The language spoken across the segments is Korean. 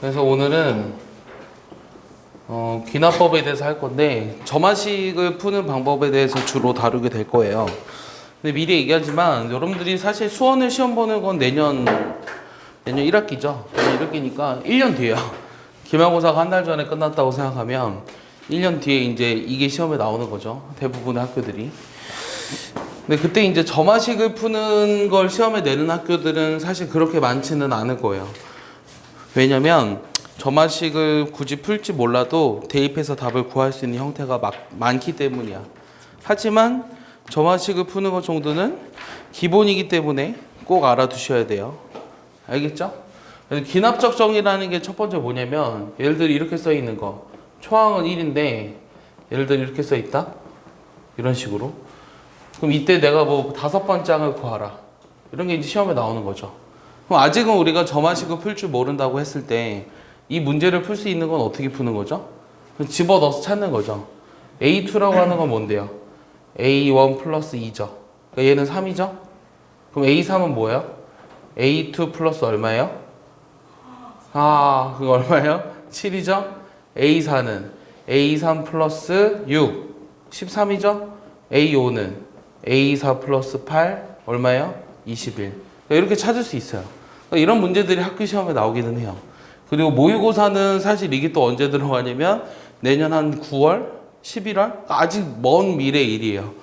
그래서 오늘은 귀납법에 대해서 할 건데 점화식을 푸는 방법에 대해서 주로 다루게 될 거예요. 근데 미리 얘기하지만 여러분들이 사실 수원을 시험 보는 건 내년 1학기죠. 내년 1학기니까 1년 뒤에요. 기말고사가 한 달 전에 끝났다고 생각하면 1년 뒤에 이제 이게 시험에 나오는 거죠. 대부분의 학교들이. 근데 그때 이제 점화식을 푸는 걸 시험에 내는 학교들은 사실 그렇게 많지는 않을 거예요. 왜냐면 점화식을 굳이 풀지 몰라도 대입해서 답을 구할 수 있는 형태가 많기 때문이야. 하지만 점화식을 푸는 것 정도는 기본이기 때문에 꼭 알아두셔야 돼요. 알겠죠? 그래서 기납적 정의라는 게 첫 번째 뭐냐면 예를 들어 이렇게 써 있는 거 초항은 1인데 예를 들어 이렇게 써 있다 이런 식으로 그럼 이때 내가 뭐 5번째 항을 구하라 이런 게 이제 시험에 나오는 거죠. 그럼 아직은 우리가 점화식을 풀 줄 모른다고 했을 때 이 문제를 풀 수 있는 건 어떻게 푸는 거죠? 집어넣어서 찾는 거죠. A2라고 하는 건 뭔데요? A1 플러스 2죠. 그러니까 얘는 3이죠? 그럼 A3은 뭐예요? A2 플러스 얼마예요? 그거 얼마예요? 7이죠? A4는 A3 플러스 6, 13이죠? A5는 A4 플러스 8, 얼마예요? 21. 그러니까 이렇게 찾을 수 있어요. 그러니까 이런 문제들이 학교 시험에 나오기는 해요. 그리고 모의고사는 사실 이게 또 언제 들어가냐면 내년 한 9월, 11월? 그러니까 아직 먼 미래의 일이에요.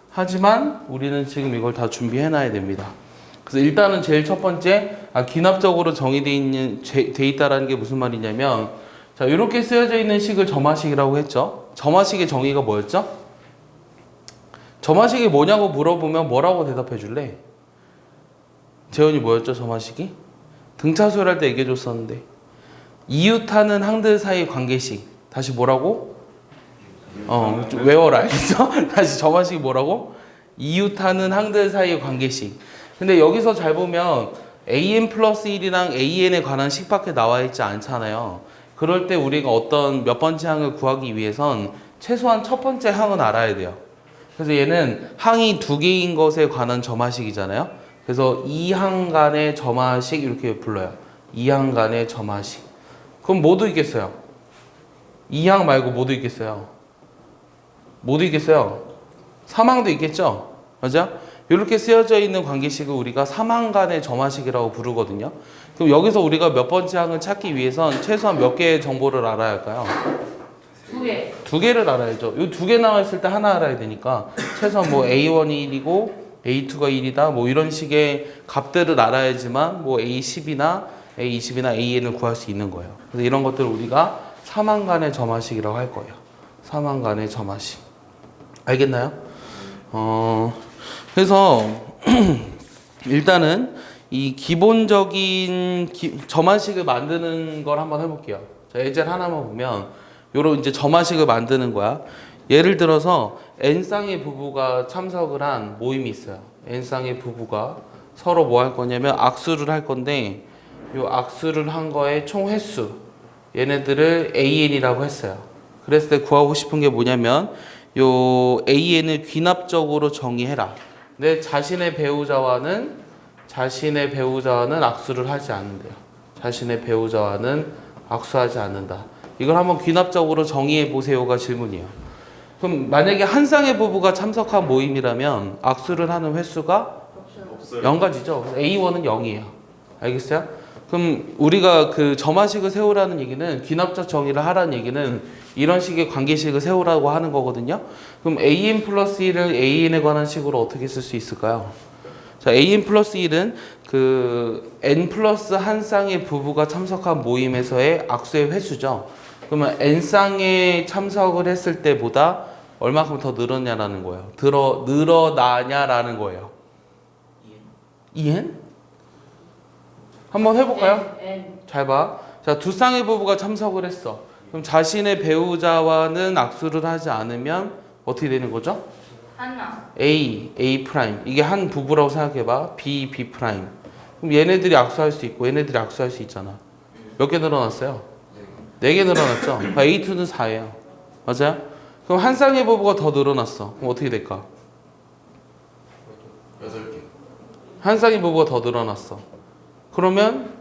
하지만 우리는 지금 이걸 다 준비해놔야 됩니다. 그래서 일단은 제일 첫 번째, 기납적으로 돼 있다라는 게 무슨 말이냐면, 자, 이렇게 쓰여져 있는 식을 점화식이라고 했죠. 점화식의 정의가 뭐였죠? 점화식이 뭐냐고 물어보면 뭐라고 대답해 줄래? 재현이 뭐였죠, 점화식이? 등차수열 할 때 얘기해 줬었는데. 이웃하는 항들 사이 관계식. 다시 뭐라고? 좀 외워라, 알겠어? 다시 점화식이 뭐라고? 이웃하는 항들 사이의 관계식. 근데 여기서 잘 보면 an 플러스 1이랑 an에 관한 식밖에 나와 있지 않잖아요. 그럴 때 우리가 어떤 몇 번째 항을 구하기 위해선 최소한 첫 번째 항은 알아야 돼요. 그래서 얘는 항이 두 개인 것에 관한 점화식이잖아요. 그래서 이 항 간의 점화식 이렇게 불러요. 이 항 간의 점화식. 그럼 뭐도 있겠어요? 이 항 말고 뭐도 있겠어요? 뭐도 있겠어요? 3항도 있겠죠? 맞아? 이렇게 쓰여져 있는 관계식을 우리가 3항 간의 점화식이라고 부르거든요. 그럼 여기서 우리가 몇 번째 항을 찾기 위해선 최소한 몇 개의 정보를 알아야 할까요? 2개. 2개를 알아야죠. 이 2개 나와 있을 때 하나 알아야 되니까 최소한 뭐 A1이 1이고 A2가 1이다 뭐 이런 식의 값들을 알아야지만 뭐 A10이나 A20이나 AN을 구할 수 있는 거예요. 그래서 이런 것들을 우리가 3항 간의 점화식이라고 할 거예요. 3항 간의 점화식. 알겠나요? 그래서 일단은 이 기본적인 점화식을 만드는 걸 한번 해볼게요. 자, 예제를 하나만 보면 요런 이제 점화식을 만드는 거야. 예를 들어서 n쌍의 부부가 참석을 한 모임이 있어요. n쌍의 부부가 서로 뭐 할 거냐면 악수를 할 건데 요 악수를 한 거의 총 횟수 얘네들을 an이라고 했어요. 그랬을 때 구하고 싶은 게 뭐냐면 요 an을 귀납적으로 정의해라. 내 자신의 배우자와는 악수를 하지 않는데요. 자신의 배우자와는 악수하지 않는다. 이걸 한번 귀납적으로 정의해 보세요가 질문이에요. 그럼 만약에 한 쌍의 부부가 참석한 모임이라면 악수를 하는 횟수가 없어요. 0가지죠. A1은 0이에요. 알겠어요? 그럼 우리가 그 점화식을 세우라는 얘기는 귀납적 정의를 하라는 얘기는 이런 식의 관계식을 세우라고 하는 거거든요. 그럼 an 플러스 1을 an에 관한 식으로 어떻게 쓸 수 있을까요? 자, an 플러스 1은 그 n 플러스 한 쌍의 부부가 참석한 모임에서의 악수의 횟수죠. 그러면 n쌍에 참석을 했을 때보다 얼마큼 더 늘었냐라는 거예요. 늘어나냐라는 거예요. 2n? 한번 해볼까요? N. 잘 봐. 자, 두 쌍의 부부가 참석을 했어. 그럼 자신의 배우자와는 악수를 하지 않으면 어떻게 되는 거죠? 하나. A 프라임. 이게 한 부부라고 생각해봐. B 프라임. 그럼 얘네들이 악수할 수 있고 얘네들이 악수할 수 있잖아. 몇 개 늘어났어요? 4개 늘어났죠? A2는 4예요. 맞아요? 그럼 한 쌍의 부부가 더 늘어났어. 그럼 어떻게 될까? 8개. 한 쌍의 부부가 더 늘어났어. 그러면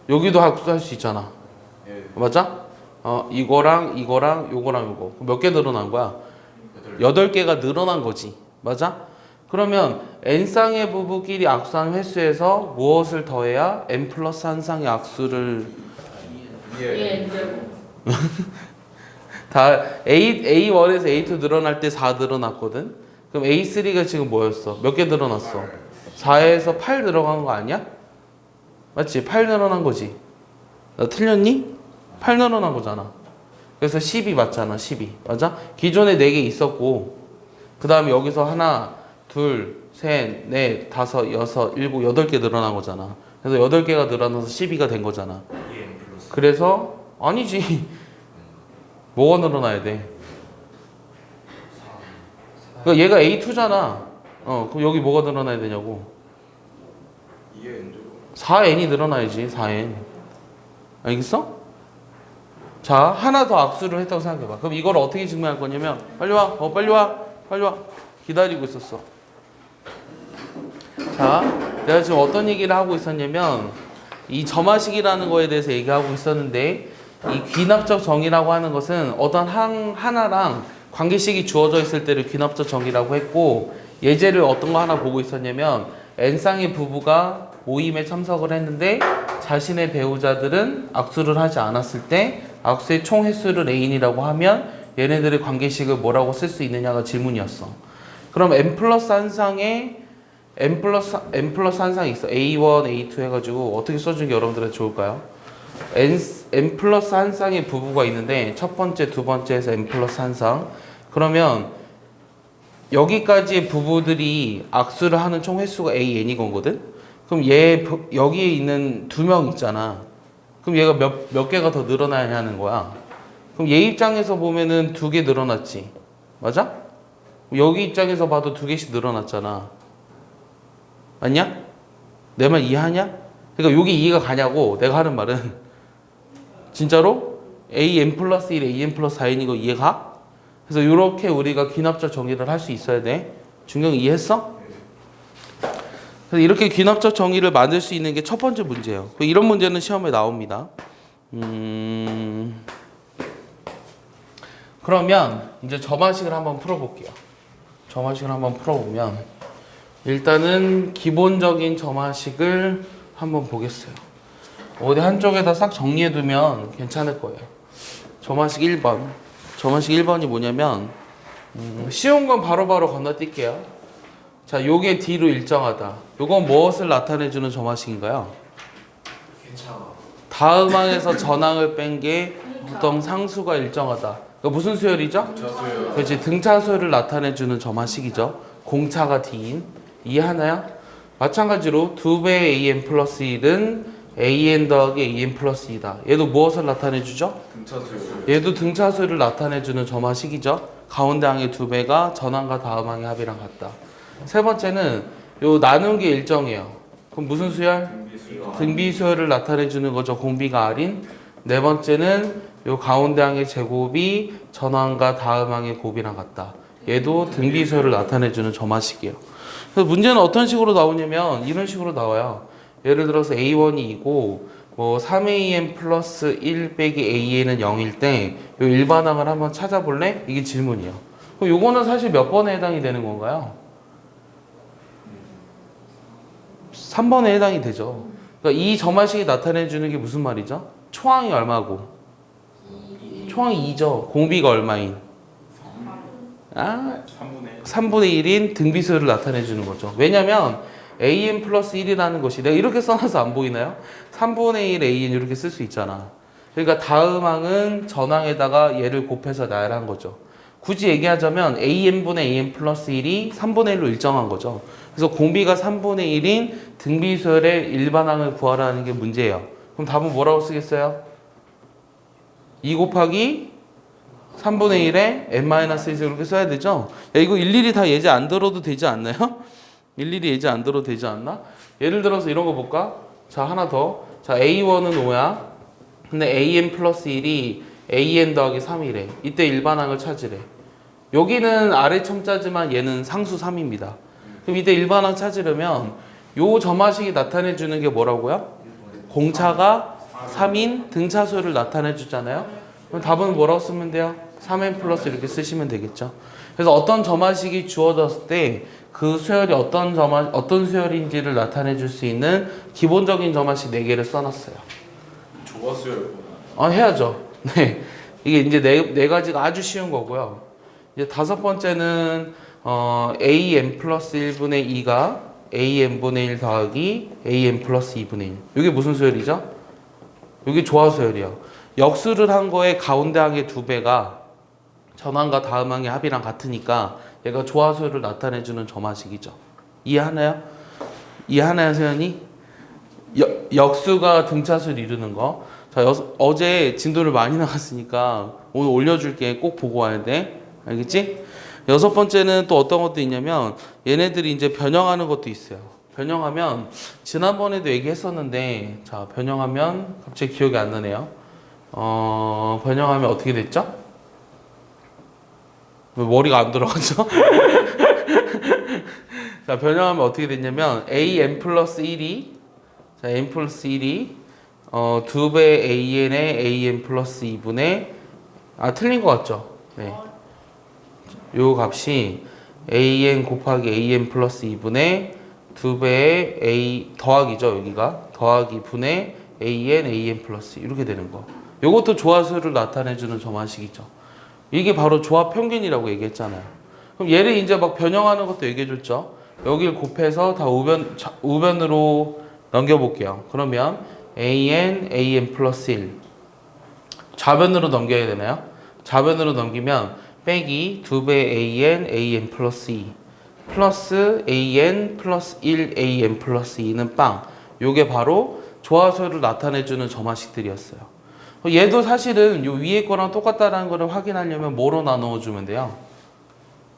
여기도 합수할 수 있잖아. 예. 맞아? 이거랑 이거랑 요거랑 요거 몇 개 늘어난 거야? 8개가 늘어난 거지. 맞아? 그러면 n쌍의 부부끼리 악수한 횟수에서 무엇을 더해야 n 플러스 한 쌍의 악수를 예. 다 A1에서 A2 늘어날 때 4 늘어났거든? 그럼 A3가 지금 뭐였어? 몇 개 늘어났어? 4에서 8 늘어간 거 아니야? 맞지? 8 늘어난 거지. 나 틀렸니? 8 늘어난 거잖아. 그래서 10이 맞잖아. 10이. 맞아? 기존에 4개 있었고 그 다음에 여기서 하나, 둘, 셋, 넷, 다섯, 여섯, 일곱, 8개 늘어난 거잖아. 그래서 8개가 늘어나서 12가 된 거잖아. 그래서 아니지. 뭐가 늘어나야 돼? 그러니까 얘가 A2잖아. 그럼 여기 뭐가 늘어나야 되냐고. 4n이 늘어나야지. 4n. 알겠어? 자, 하나 더 악수를 했다고 생각해봐. 그럼 이걸 어떻게 증명할 거냐면 빨리 와. 빨리 와. 빨리 와. 기다리고 있었어. 자, 내가 지금 어떤 얘기를 하고 있었냐면 이 점화식이라는 거에 대해서 얘기하고 있었는데 이 귀납적 정의라고 하는 것은 어떤 하나랑 관계식이 주어져 있을 때를 귀납적 정의라고 했고 예제를 어떤 거 하나 보고 있었냐면 n쌍의 부부가 모임에 참석을 했는데 자신의 배우자들은 악수를 하지 않았을 때 악수의 총 횟수를 n이라고 하면 얘네들의 관계식을 뭐라고 쓸 수 있느냐가 질문이었어. 그럼 n 플러스 한 쌍에 n 플러스 한 쌍이 있어. A1, A2 해가지고 어떻게 써주는 게 여러분들한테 좋을까요? n 플러스 한 쌍의 부부가 있는데 첫 번째, 두 번째에서 n 플러스 한 쌍. 그러면 여기까지의 부부들이 악수를 하는 총 횟수가 an이 거거든. 그럼 여기에 있는 2명 있잖아. 그럼 얘가 몇 개가 더 늘어나야 하는 거야. 그럼 얘 입장에서 보면은 2개 늘어났지. 맞아? 여기 입장에서 봐도 2개씩 늘어났잖아. 맞냐? 내 말 이해하냐? 그러니까 여기 이해가 가냐고 내가 하는 말은 진짜로 an 플러스 1, an 플러스 4인 이거 이해가? 그래서 이렇게 우리가 귀납적 정의를 할 수 있어야 돼. 준경 이해했어? 그래서 이렇게 귀납적 정의를 만들 수 있는 게 첫 번째 문제예요. 이런 문제는 시험에 나옵니다. 그러면 이제 점화식을 한번 풀어볼게요. 점화식을 한번 풀어보면 일단은 기본적인 점화식을 한번 보겠어요. 어디 한쪽에다 싹 정리해두면 괜찮을 거예요. 점화식 1번. 점화식 1번이 뭐냐면 쉬운 건 바로바로 건너뛸게요. 자, 요게 D로 일정하다. 요건 무엇을 나타내주는 점화식인가요? 다음 항에서 전항을 뺀 게 부동 상수가 일정하다. 그 무슨 수열이죠? 그렇지, 등차수열을 나타내주는 점화식이죠. 공차가 D인. 이해하나요? 마찬가지로 2배 an 플러스 1은 an 더하기 an 플러스 2다. 얘도 무엇을 나타내주죠? 얘도 등차수를 나타내주는 점화식이죠. 가운데 항의 2배가 전항과 다음 항의 합이랑 같다. 세 번째는 요 나눈 게 일정해요. 그럼 무슨 수열? 등비수열을 나타내주는 거죠. 공비가 R인. 네 번째는 요 가운데 항의 제곱이 전항과 다음 항의 곱이랑 같다. 얘도 등비수열을 나타내주는 점화식이에요. 그래서 문제는 어떤 식으로 나오냐면 이런 식으로 나와요. 예를 들어서 A1이 2고 뭐 3an 플러스 1 빼기 an은 0일 때 요 일반항을 한번 찾아볼래? 이게 질문이에요. 그럼 요거는 사실 몇 번에 해당이 되는 건가요? 3번에 해당이 되죠. 그러니까 이 점화식이 나타내주는 게 무슨 말이죠? 초항이 얼마고? 초항이 2죠. 공비가 얼마인? 3분의 1인 등비수열을 나타내주는 거죠. 왜냐면 an 플러스 1이라는 것이 내가 이렇게 써놔서 안 보이나요? 3분의 1 an 이렇게 쓸 수 있잖아. 그러니까 다음 항은 전항에다가 얘를 곱해서 나열한 거죠. 굳이 얘기하자면 an분의 an 플러스 1이 3분의 1로 일정한 거죠. 그래서 공비가 3분의 1인 등비수열의 일반항을 구하라는 게 문제예요. 그럼 답은 뭐라고 쓰겠어요? 2 곱하기 3분의 1에 n-1에서 이렇게 써야 되죠? 야, 이거 일일이 다 예제 안 들어도 되지 않나요? 일일이 예제 안 들어도 되지 않나? 예를 들어서 이런 거 볼까? 자, 하나 더. 자, A1은 5야. 근데 an 플러스 1이 an 더하기 3이래. 이때 일반항을 찾으래. 여기는 아래 첨자지만 얘는 상수 3입니다. 그럼 이때 일반항 찾으려면 요 점화식이 나타내주는 게 뭐라고요? 공차가 3인 등차수열을 나타내 주잖아요. 그럼 답은 뭐라고 쓰면 돼요? 3n 플러스 이렇게 쓰시면 되겠죠. 그래서 어떤 점화식이 주어졌을 때 그 수열이 어떤 수열인지를 나타내 줄 수 있는 기본적인 점화식 4개를 써놨어요. 조화수열보다 해야죠. 네. 이게 이제 네 가지가 아주 쉬운 거고요. 이제 5번째는 an 플러스 1분의 2가 an분의 1 더하기 an 플러스 2분의 1. 이게 무슨 수열이죠? 이게 조화수열이요. 역수를 한 거에 가운데 항의 2배가 전항과 다음 항의 합이랑 같으니까 얘가 조화수열을 나타내주는 점화식이죠. 이해하나요? 이해하나요, 세연이? 역수가 등차수를 이루는 거. 자, 어제 진도를 많이 나갔으니까 오늘 올려줄게. 꼭 보고 와야 돼. 알겠지? 6번째는 또 어떤 것도 있냐면 얘네들이 이제 변형하는 것도 있어요. 변형하면 지난번에도 얘기했었는데 자, 변형하면 갑자기 기억이 안 나네요. 변형하면 어떻게 됐죠? 왜 머리가 안 돌아가죠? 자, 변형하면 어떻게 됐냐면 an 플러스 1이 자, n 플러스 1이 2배 an에 an 플러스 2분의 틀린 것 같죠? 네. 요 값이 an 곱하기 an 플러스 2분의 2배의 a 더하기죠. 여기가 더하기 분의 an 플러스 이렇게 되는 거. 요것도 조화수를 나타내주는 점화식이죠. 이게 바로 조합 평균이라고 얘기했잖아요. 그럼 얘를 이제 막 변형하는 것도 얘기해줬죠. 여기를 곱해서 다 우변으로 넘겨볼게요. 그러면 an 플러스 1 좌변으로 넘겨야 되나요? 좌변으로 넘기면 빼기 2배 an 플러스 2 플러스 an 플러스 1 an 플러스 2는 빵. 요게 바로 조화수를 나타내주는 점화식들이었어요. 얘도 사실은 요 위에 거랑 똑같다라는 거를 확인하려면 뭐로 나누어 주면 돼요?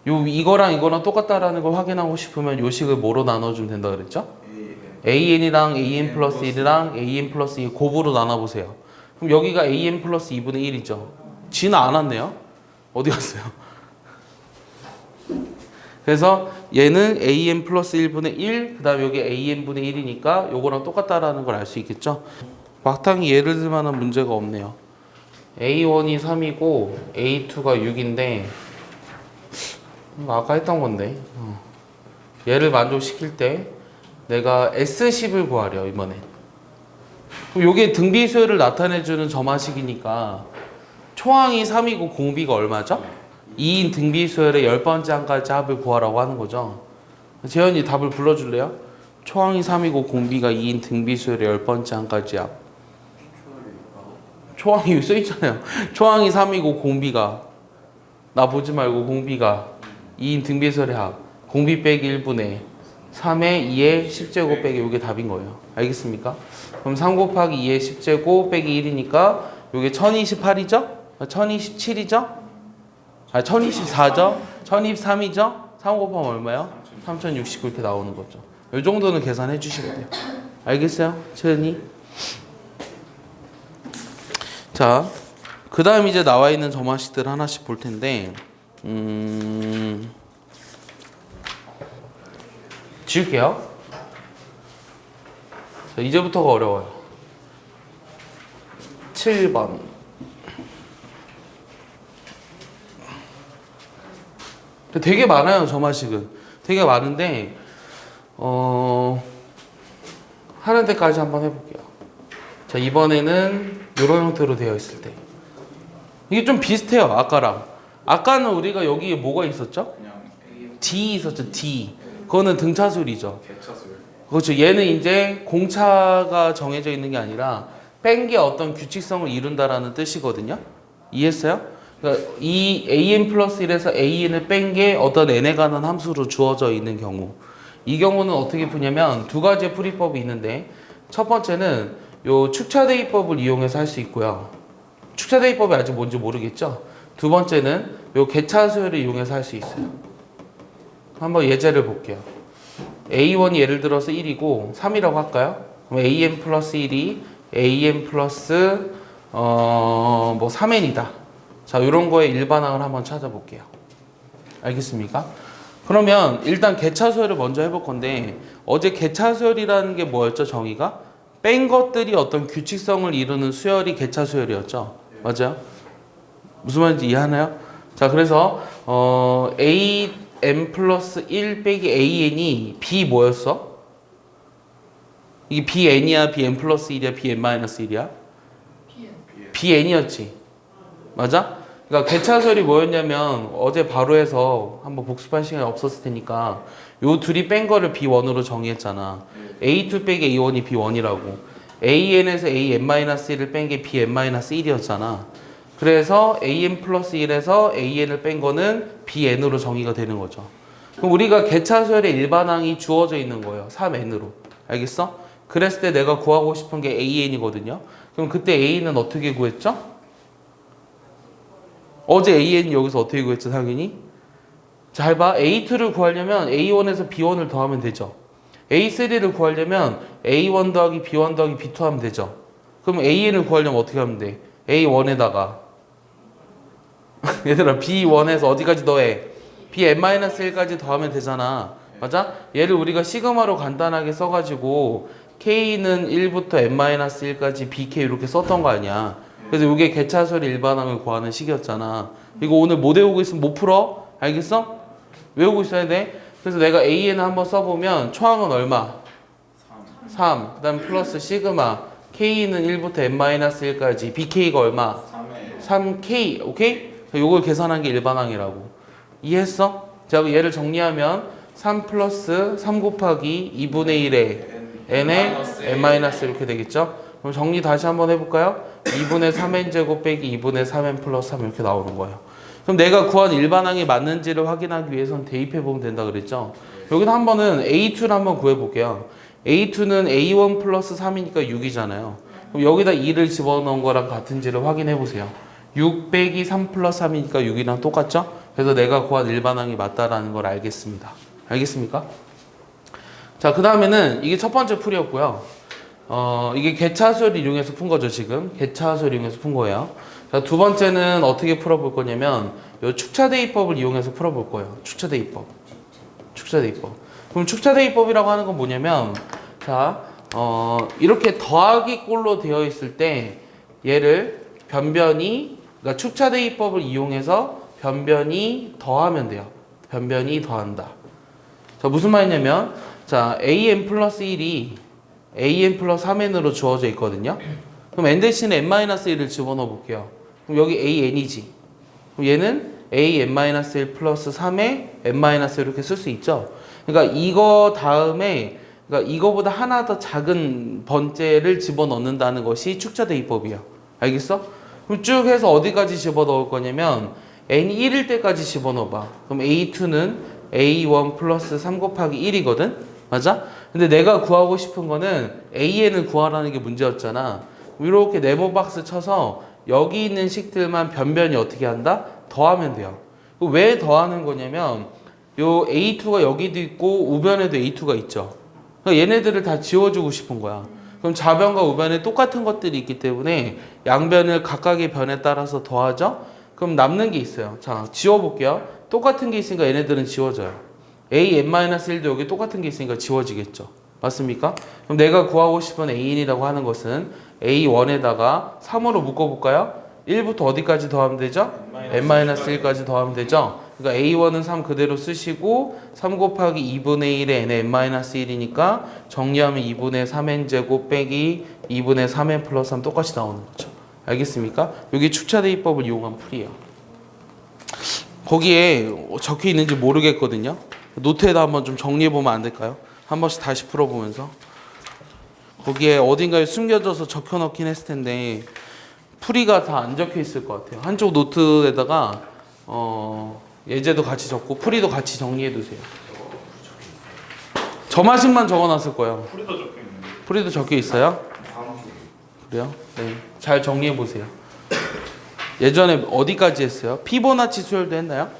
이거랑 이거랑 똑같다라는 걸 확인하고 싶으면 요 식을 뭐로 나눠 주면 된다 그랬죠? an이랑 an 플러스 1이랑 an 플러스 2 곱으로 나눠보세요. 그럼 여기가 an 플러스 2분의 1이죠. G는 안 왔네요. 어디 갔어요? 그래서 얘는 an 플러스 1분의 1, 그 다음에 여기 an분의 1이니까 요거랑 똑같다라는 걸 알 수 있겠죠? 막탕이 예를 들 만한 문제가 없네요. A1이 3이고 A2가 6인데 아까 했던 건데 얘를 만족시킬 때 내가 S10을 구하려 이번에. 그럼 요게 등비수열을 나타내주는 점화식이니까 초항이 3이고 공비가 얼마죠? 2인 등비수열의 10번째 항까지 합을 구하라고 하는 거죠. 재현이 답을 불러줄래요? 초항이 3이고 공비가 2인 등비수열의 10번째 항까지 합. 초항이 여기 써있잖아요. 초항이 3이고 공비가 나 보지 말고 공비가 2인 등비수열의 합. 공비 빼기 1분의 3의 2의 10제곱 빼기 이게 답인 거예요. 알겠습니까? 그럼 3 곱하기 2의 10제곱 빼기 1이니까 이게 1028이죠? 1027이죠? 1024죠? 1023이죠? 3 곱하면 얼마요? 3069 이렇게 나오는 거죠. 이 정도는 계산해 주시면 돼요. 알겠어요? 채은이? 자, 그 다음 이제 나와 있는 점화식들 하나씩 볼 텐데, 지울게요. 자, 이제부터가 어려워요. 7번. 되게 많아요, 점화식은. 되게 많은데, 하는 데까지 한번 해볼게요. 자, 이번에는 이런 형태로 되어 있을 때. 이게 좀 비슷해요, 아까랑. 아까는 우리가 여기에 뭐가 있었죠? 그냥 D 있었죠, D. 그거는 등차수열이죠. 개차수열. 그렇죠. 얘는 이제 공차가 정해져 있는 게 아니라 뺀 게 어떤 규칙성을 이룬다라는 뜻이거든요. 이해했어요? 그러니까 이 an 플러스 1에서 an을 뺀 게 어떤 n에 관한 함수로 주어져 있는 경우. 이 경우는 어떻게 푸냐면 두 가지의 풀이법이 있는데 첫 번째는 요 축차대입법을 이용해서 할 수 있고요. 축차대입법이 아직 뭔지 모르겠죠? 두 번째는 요 개차수열을 이용해서 할 수 있어요. 한번 예제를 볼게요. A1이 예를 들어서 1이고 3이라고 할까요? 그럼 an 플러스 1이 an 플러스 뭐 3n이다. 자, 이런 거의 일반항을 한번 찾아볼게요. 알겠습니까? 그러면 일단 개차수열을 먼저 해볼 건데 어제 개차수열이라는 게 뭐였죠? 정의가? 뺀 것들이 어떤 규칙성을 이루는 수열이 개차 수열이었죠. 맞아요? 무슨 말인지 이해하나요? 자, 그래서 an 플러스 1 빼기 an이 b 뭐였어? 이게 bn이야, bn 플러스 1이야, bn 마이너스 1이야? bn이었지. 맞아? 그러니까 개차수열이 뭐였냐면 어제 바로 해서 한번 복습할 시간이 없었을 테니까 요 둘이 뺀 거를 b1으로 정의했잖아. a2 빼기 a1이 b1이라고. an에서 an-1을 뺀 게 bn-1이었잖아. 그래서 an 플러스 1에서 an을 뺀 거는 bn으로 정의가 되는 거죠. 그럼 우리가 개차수열의 일반항이 주어져 있는 거예요. 3n으로. 알겠어? 그랬을 때 내가 구하고 싶은 게 an이거든요. 그럼 그때 a는 어떻게 구했죠? 어제 an이 여기서 어떻게 구했죠, 당연히? 잘 봐. a2를 구하려면 a1에서 b1을 더하면 되죠. a3를 구하려면 a1 더하기 b1 더하기 b2 하면 되죠. 그럼 an을 구하려면 어떻게 하면 돼? a1에다가 얘들아 b1에서 어디까지 더해? bn-1까지 더하면 되잖아. 맞아? 얘를 우리가 시그마로 간단하게 써가지고 k는 1부터 n-1까지 bk 이렇게 썼던 거 아니야. 그래서 이게 개차수열 일반항을 구하는 식이었잖아. 이거 오늘 못 외우고 있으면 못 풀어? 알겠어? 외우고 있어야 돼. 그래서 내가 AN을 한번 써보면 초항은 얼마? 3. 그 다음 플러스 시그마 K는 1부터 n-1까지 BK가 얼마? 3K. 오케이? 요걸 계산한 게 일반항이라고. 이해했어? 자, 얘를 정리하면 3 플러스 3 곱하기 2분의 1에 n에 n- 이렇게 되겠죠? 그럼 정리 다시 한번 해볼까요? 2분의 3n제곱 빼기 2분의 3n 플러스 3 이렇게 나오는 거예요. 그럼 내가 구한 일반항이 맞는지를 확인하기 위해서는 대입해보면 된다 그랬죠? 여기서 한 번은 A2를 한번 구해볼게요. A2는 A1 플러스 3이니까 6이잖아요. 그럼 여기다 2를 집어넣은 거랑 같은지를 확인해보세요. 6 빼기 3 플러스 3이니까 6이랑 똑같죠? 그래서 내가 구한 일반항이 맞다라는 걸 알겠습니다. 알겠습니까? 자, 그 다음에는 이게 첫 번째 풀이었고요. 이게 개차수를 이용해서 푼 거죠, 지금. 개차수를 이용해서 푼 거예요. 자, 두 번째는 어떻게 풀어볼 거냐면, 요 축차대입법을 이용해서 풀어볼 거예요. 축차대입법. 축차대입법. 그럼 축차대입법이라고 하는 건 뭐냐면, 자, 이렇게 더하기 꼴로 되어 있을 때, 얘를 변변히, 그러니까 축차대입법을 이용해서 변변히 더하면 돼요. 변변히 더한다. 자, 무슨 말이냐면, 자, an 플러스 1이 an 플러스 3n으로 주어져 있거든요. 그럼 n 대신에 n-1을 집어넣어 볼게요. 그럼 여기 an이지. 그럼 얘는 an-1 플러스 3에 n-1 이렇게 쓸 수 있죠. 그러니까 이거 다음에 그러니까 이거보다 하나 더 작은 번째를 집어넣는다는 것이 축차대입법이에요. 알겠어? 그럼 쭉 해서 어디까지 집어넣을 거냐면 n이 1일 때까지 집어넣어봐. 그럼 a2는 a1 플러스 3 곱하기 1이거든? 맞아? 근데 내가 구하고 싶은 거는 an을 구하라는 게 문제였잖아. 이렇게 네모박스 쳐서 여기 있는 식들만 변변히 어떻게 한다? 더하면 돼요. 왜 더하는 거냐면 요 a2가 여기도 있고 우변에도 a2가 있죠. 그러니까 얘네들을 다 지워주고 싶은 거야. 그럼 좌변과 우변에 똑같은 것들이 있기 때문에 양변을 각각의 변에 따라서 더하죠. 그럼 남는 게 있어요. 자, 지워볼게요. 똑같은 게 있으니까 얘네들은 지워져요. an-1도 여기 똑같은 게 있으니까 지워지겠죠. 맞습니까? 그럼 내가 구하고 싶은 an이라고 하는 것은 a1에다가 3으로 묶어볼까요? 1부터 어디까지 더하면 되죠? n-1까지 더하면 되죠? 그러니까 a1은 3 그대로 쓰시고 3 곱하기 2분의 1에 n에 n-1이니까 정리하면 2분의 3n제곱 빼기 2분의 3n 플러스 3 똑같이 나오는 거죠. 알겠습니까? 여기 축차대입법을 이용한 풀이에요. 거기에 적혀 있는지 모르겠거든요. 노트에다 한번 좀 정리해보면 안 될까요? 한 번씩 다시 풀어보면서. 거기에 어딘가에 숨겨져서 적혀 넣긴 했을 텐데 풀이가 다 안 적혀 있을 것 같아요. 한쪽 노트에다가 예제도 같이 적고 풀이도 같이 정리해 두세요. 점화식만 적어놨을 거예요. 풀이도 적혀 있는데. 풀이도 적혀 있어요? 그래요? 네. 잘 정리해 보세요. 예전에 어디까지 했어요? 피보나치 수열도 했나요?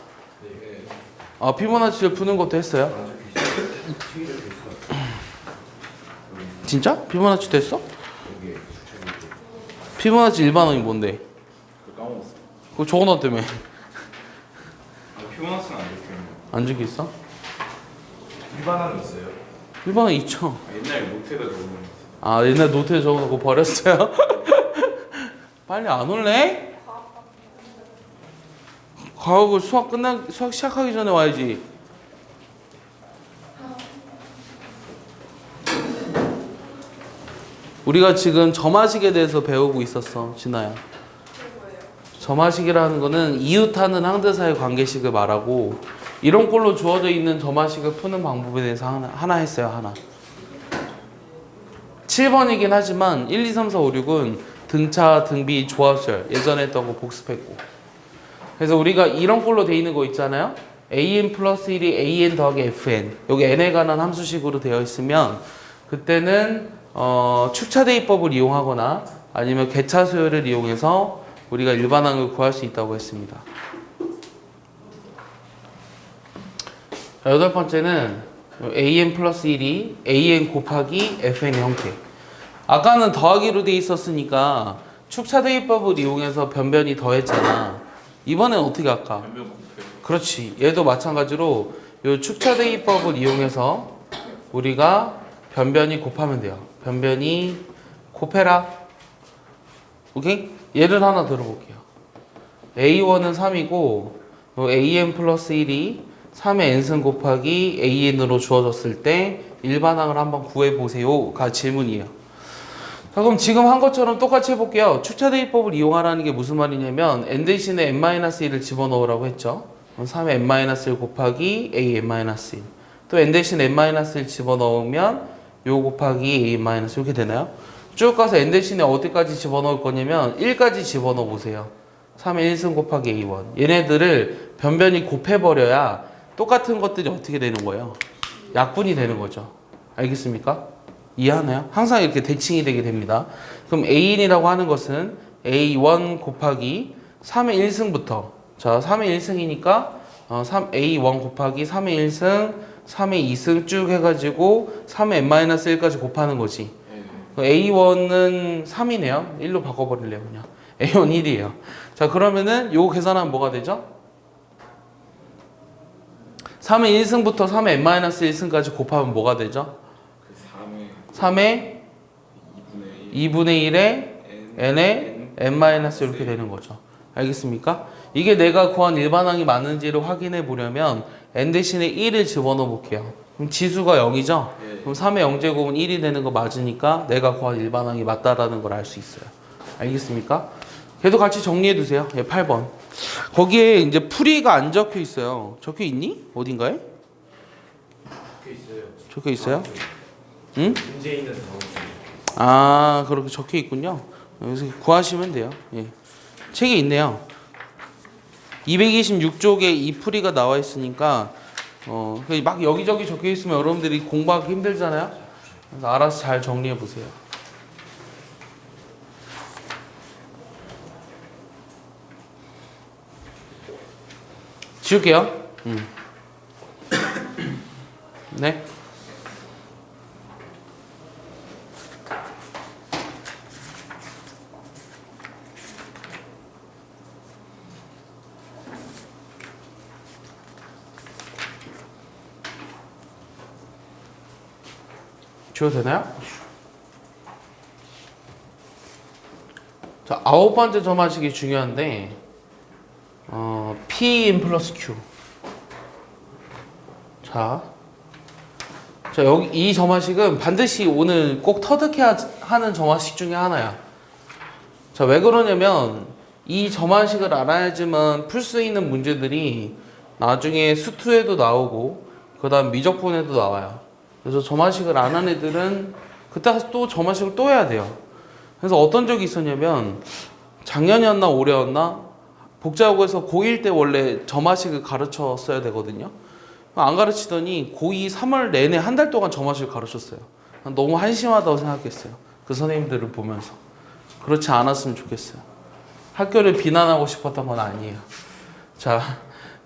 네. 피보나치 수열 푸는 것도 했어요? 진짜? 피보나치도 했어? 피보나치 일반항이 뭔데? 까먹었어. 그거 적어놨다며. 피보나치는 안 적혀 있는. 안 적혀 있어? 일반항이 있어요? 일반항 있죠. 옛날에 노트에다 적어놓은 거. 아, 옛날 노트에 적어놓고 버렸어요? 빨리 안 올래? 과학을 수학 시작하기 전에 와야지. 우리가 지금 점화식에 대해서 배우고 있었어, 진아야. 점화식이라는 거는 이웃하는 항대사의 관계식을 말하고 이런 꼴로 주어져 있는 점화식을 푸는 방법에 대해서 하나 했어요, 하나. 7번이긴 하지만 1, 2, 3, 4, 5, 6은 등차, 등비, 조합수열 예전에 했던 거 복습했고. 그래서 우리가 이런 꼴로 돼 있는 거 있잖아요. an 플러스 1이 an 더하기 fn. 여기 n에 관한 함수식으로 되어 있으면 그때는 축차대입법을 이용하거나 아니면 개차수열을 이용해서 우리가 일반항을 구할 수 있다고 했습니다. 자, 여덟 번째는 an 플러스 1이 an 곱하기 fn의 형태. 아까는 더하기로 돼 있었으니까 축차대입법을 이용해서 변변이 더했잖아. 이번엔 어떻게 할까? 변변 곱해. 그렇지. 얘도 마찬가지로 이 축차대입법을 이용해서 우리가 변변이 곱하면 돼요. 변변이 곱해라. 오케이? 예를 하나 들어볼게요. A1은 3이고 an 플러스 1이 3의 n승 곱하기 an으로 주어졌을 때 일반항을 한번 구해보세요가 질문이에요. 자, 그럼 지금 한 것처럼 똑같이 해볼게요. 축차대입법을 이용하라는 게 무슨 말이냐면 n 대신에 n-1을 집어넣으라고 했죠. 3의 n-1 곱하기 a n-1 또 n 대신에 n-1 집어넣으면 요 곱하기 a n- 이렇게 되나요? 쭉 가서 n 대신에 어디까지 집어넣을 거냐면 1까지 집어넣어 보세요. 3의 1승 곱하기 a1 얘네들을 변변이 곱해버려야 똑같은 것들이 어떻게 되는 거예요? 약분이 되는 거죠. 알겠습니까? 이해하나요? 항상 이렇게 대칭이 되게 됩니다. 그럼 A인이라고 하는 것은 A1 곱하기 3의 1승부터 자 3의 1승이니까 3A1 곱하기 3의 1승 3의 2승 쭉 해가지고 3의 n-1까지 곱하는 거지. A1은 3이네요. 1로 바꿔버릴래요 그냥. A1 1이에요. 자 그러면은 요거 계산하면 뭐가 되죠? 3의 1승부터 3의 n-1승까지 곱하면 뭐가 되죠? 그 3의 2분의 1에 n에 n- 이렇게 되는 거죠. 알겠습니까? 이게 내가 구한 일반항이 맞는지를 확인해 보려면 n 대신에 1을 집어넣어 볼게요. 그럼 지수가 0이죠? 그럼 3의 0제곱은 1이 되는 거 맞으니까 내가 구한 일반항이 맞다라는 걸 알 수 있어요. 알겠습니까? 걔도 같이 정리해 두세요. 예, 8번. 거기에 이제 풀이가 안 적혀 있어요. 적혀 있니? 어딘가에? 적혀 있어요? 응? 문제 있는 다음 아, 그렇게 적혀 있군요. 여기서 구하시면 돼요. 예. 책에 있네요. 226쪽에 이 풀이가 나와 있으니까 막 여기저기 적혀 있으면 여러분들이 공부하기 힘들잖아요. 그래서 알아서 잘 정리해 보세요. 지울게요. 네. 지워도 되나요? 자, 9번째 점화식이 중요한데 P인 플러스 Q. 자, 여기 이 점화식은 반드시 오늘 꼭 터득해야 하는 점화식 중에 하나야. 자, 왜 그러냐면 이 점화식을 알아야지만 풀 수 있는 문제들이 나중에 수투에도 나오고 그 다음 미적분에도 나와요. 그래서 점화식을 안 한 애들은 그때 가서 또 점화식을 또 해야 돼요. 그래서 어떤 적이 있었냐면 작년이었나 올해였나 복자고에서 고1 때 원래 점화식을 가르쳤어야 되거든요. 안 가르치더니 고2 3월 내내 한 달 동안 점화식을 가르쳤어요. 너무 한심하다고 생각했어요. 그 선생님들을 보면서. 그렇지 않았으면 좋겠어요. 학교를 비난하고 싶었던 건 아니에요. 자,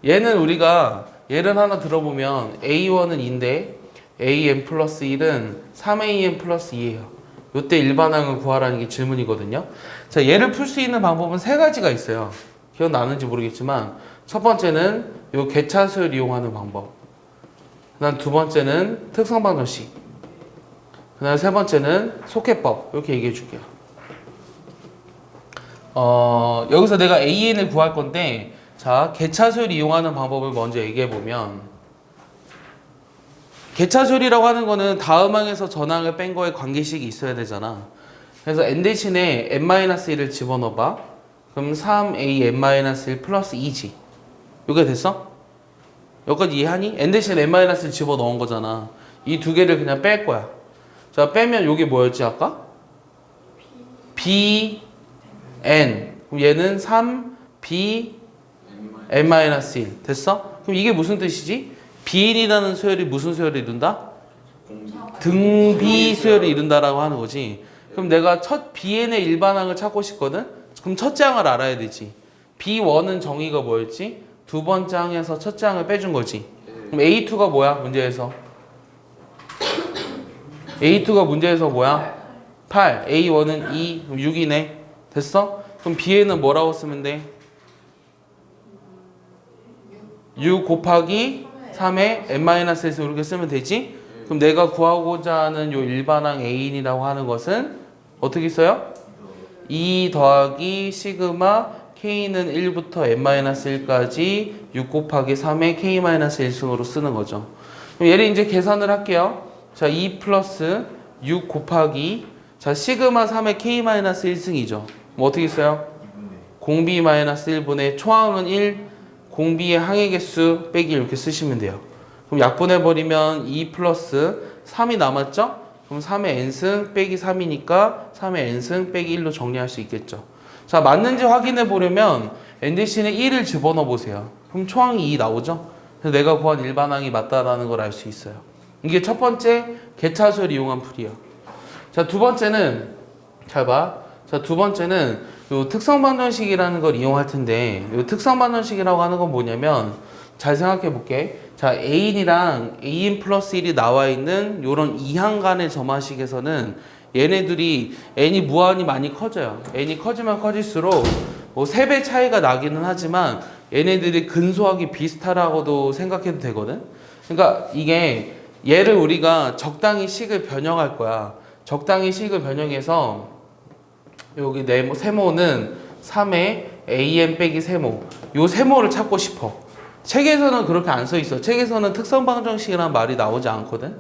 얘는 우리가 예를 하나 들어보면 A1은 2인데 AN 플러스 1은 3AN 플러스 2예요. 이때 일반항을 구하라는 게 질문이거든요. 자, 얘를 풀 수 있는 방법은 세 가지가 있어요. 기억나는지 모르겠지만 첫 번째는 요 개차수를 이용하는 방법. 그 다음 두 번째는 특성방정식. 그 다음에 세 번째는 속해법. 이렇게 얘기해 줄게요. 여기서 내가 AN을 구할 건데, 자, 개차수를 이용하는 방법을 먼저 얘기해 보면, 개차수이라고 하는 거는 다음 항에서 전항을 뺀 거에 관계식이 있어야 되잖아. 그래서 n 대신에 n-1을 집어넣어봐. 그럼 3an-1 플러스 2지. 이게 됐어? 여기까지 이해하니? n 대신에 n-을 집어넣은 거잖아. 이 두 개를 그냥 뺄 거야. 자, 빼면 이게 뭐였지 아까? b, n. 그럼 얘는 3, b, n-1. 됐어? 그럼 이게 무슨 뜻이지? bn이라는 수열이 무슨 수열을 이룬다? 등비 수열을 이룬다라고 하는 거지. 그럼 내가 첫 bn의 일반항을 찾고 싶거든? 그럼 첫째 항을 알아야 되지. b1은 정의가 뭐였지? 두 번째 항에서 첫째 항을 빼준 거지. 그럼 a2가 뭐야? 문제에서. a2가 문제에서 뭐야? 8. a1은 2. 그럼 6이네. 됐어? 그럼 bn은 뭐라고 쓰면 돼? 6 곱하기 3에 n-1에서 이렇게 쓰면 되지? 그럼 내가 구하고자 하는 요 일반항 A인이라고 하는 것은 어떻게 써요? 2 더하기 시그마 K는 1부터 n-1까지 6 곱하기 3의 K-1승으로 쓰는 거죠. 그럼 얘를 이제 계산을 할게요. 자, 2 플러스 6 곱하기 자, 시그마 3의 K-1승이죠. 뭐 어떻게 써요? 공비-1분의 초항은 1, 공비의 항의 개수 빼기 이렇게 쓰시면 돼요. 그럼 약분해버리면 2 플러스 3이 남았죠? 그럼 3의 n승 빼기 3이니까 3의 n승 빼기 1로 정리할 수 있겠죠. 자, 맞는지 확인해 보려면 n 대신에 1을 집어넣어 보세요. 그럼 초항이 2 나오죠? 그래서 내가 구한 일반항이 맞다라는 걸 알 수 있어요. 이게 첫 번째 개차수를 이용한 풀이에요. 자, 두 번째는 잘 봐. 자, 두 번째는 요 특성반전식이라는 걸 이용할 텐데, 요 특성반전식이라고 하는 건 뭐냐면 잘 생각해 볼게. 자, A인이랑 AN 플러스 1이 나와 있는 요런 이항 간의 점화식에서는 얘네들이 n이 무한히 많이 커져요. n이 커지면 커질수록 뭐 3배 차이가 나기는 하지만 얘네들이 근소하게 비슷하다고도 생각해도 되거든. 그러니까 이게 얘를 우리가 적당히 식을 변형할 거야. 적당히 식을 변형해서 여기 세모는 3의 an 빼기 세모. 요 세모를 찾고 싶어. 책에서는 그렇게 안 써 있어. 책에서는 특성방정식이라는 말이 나오지 않거든.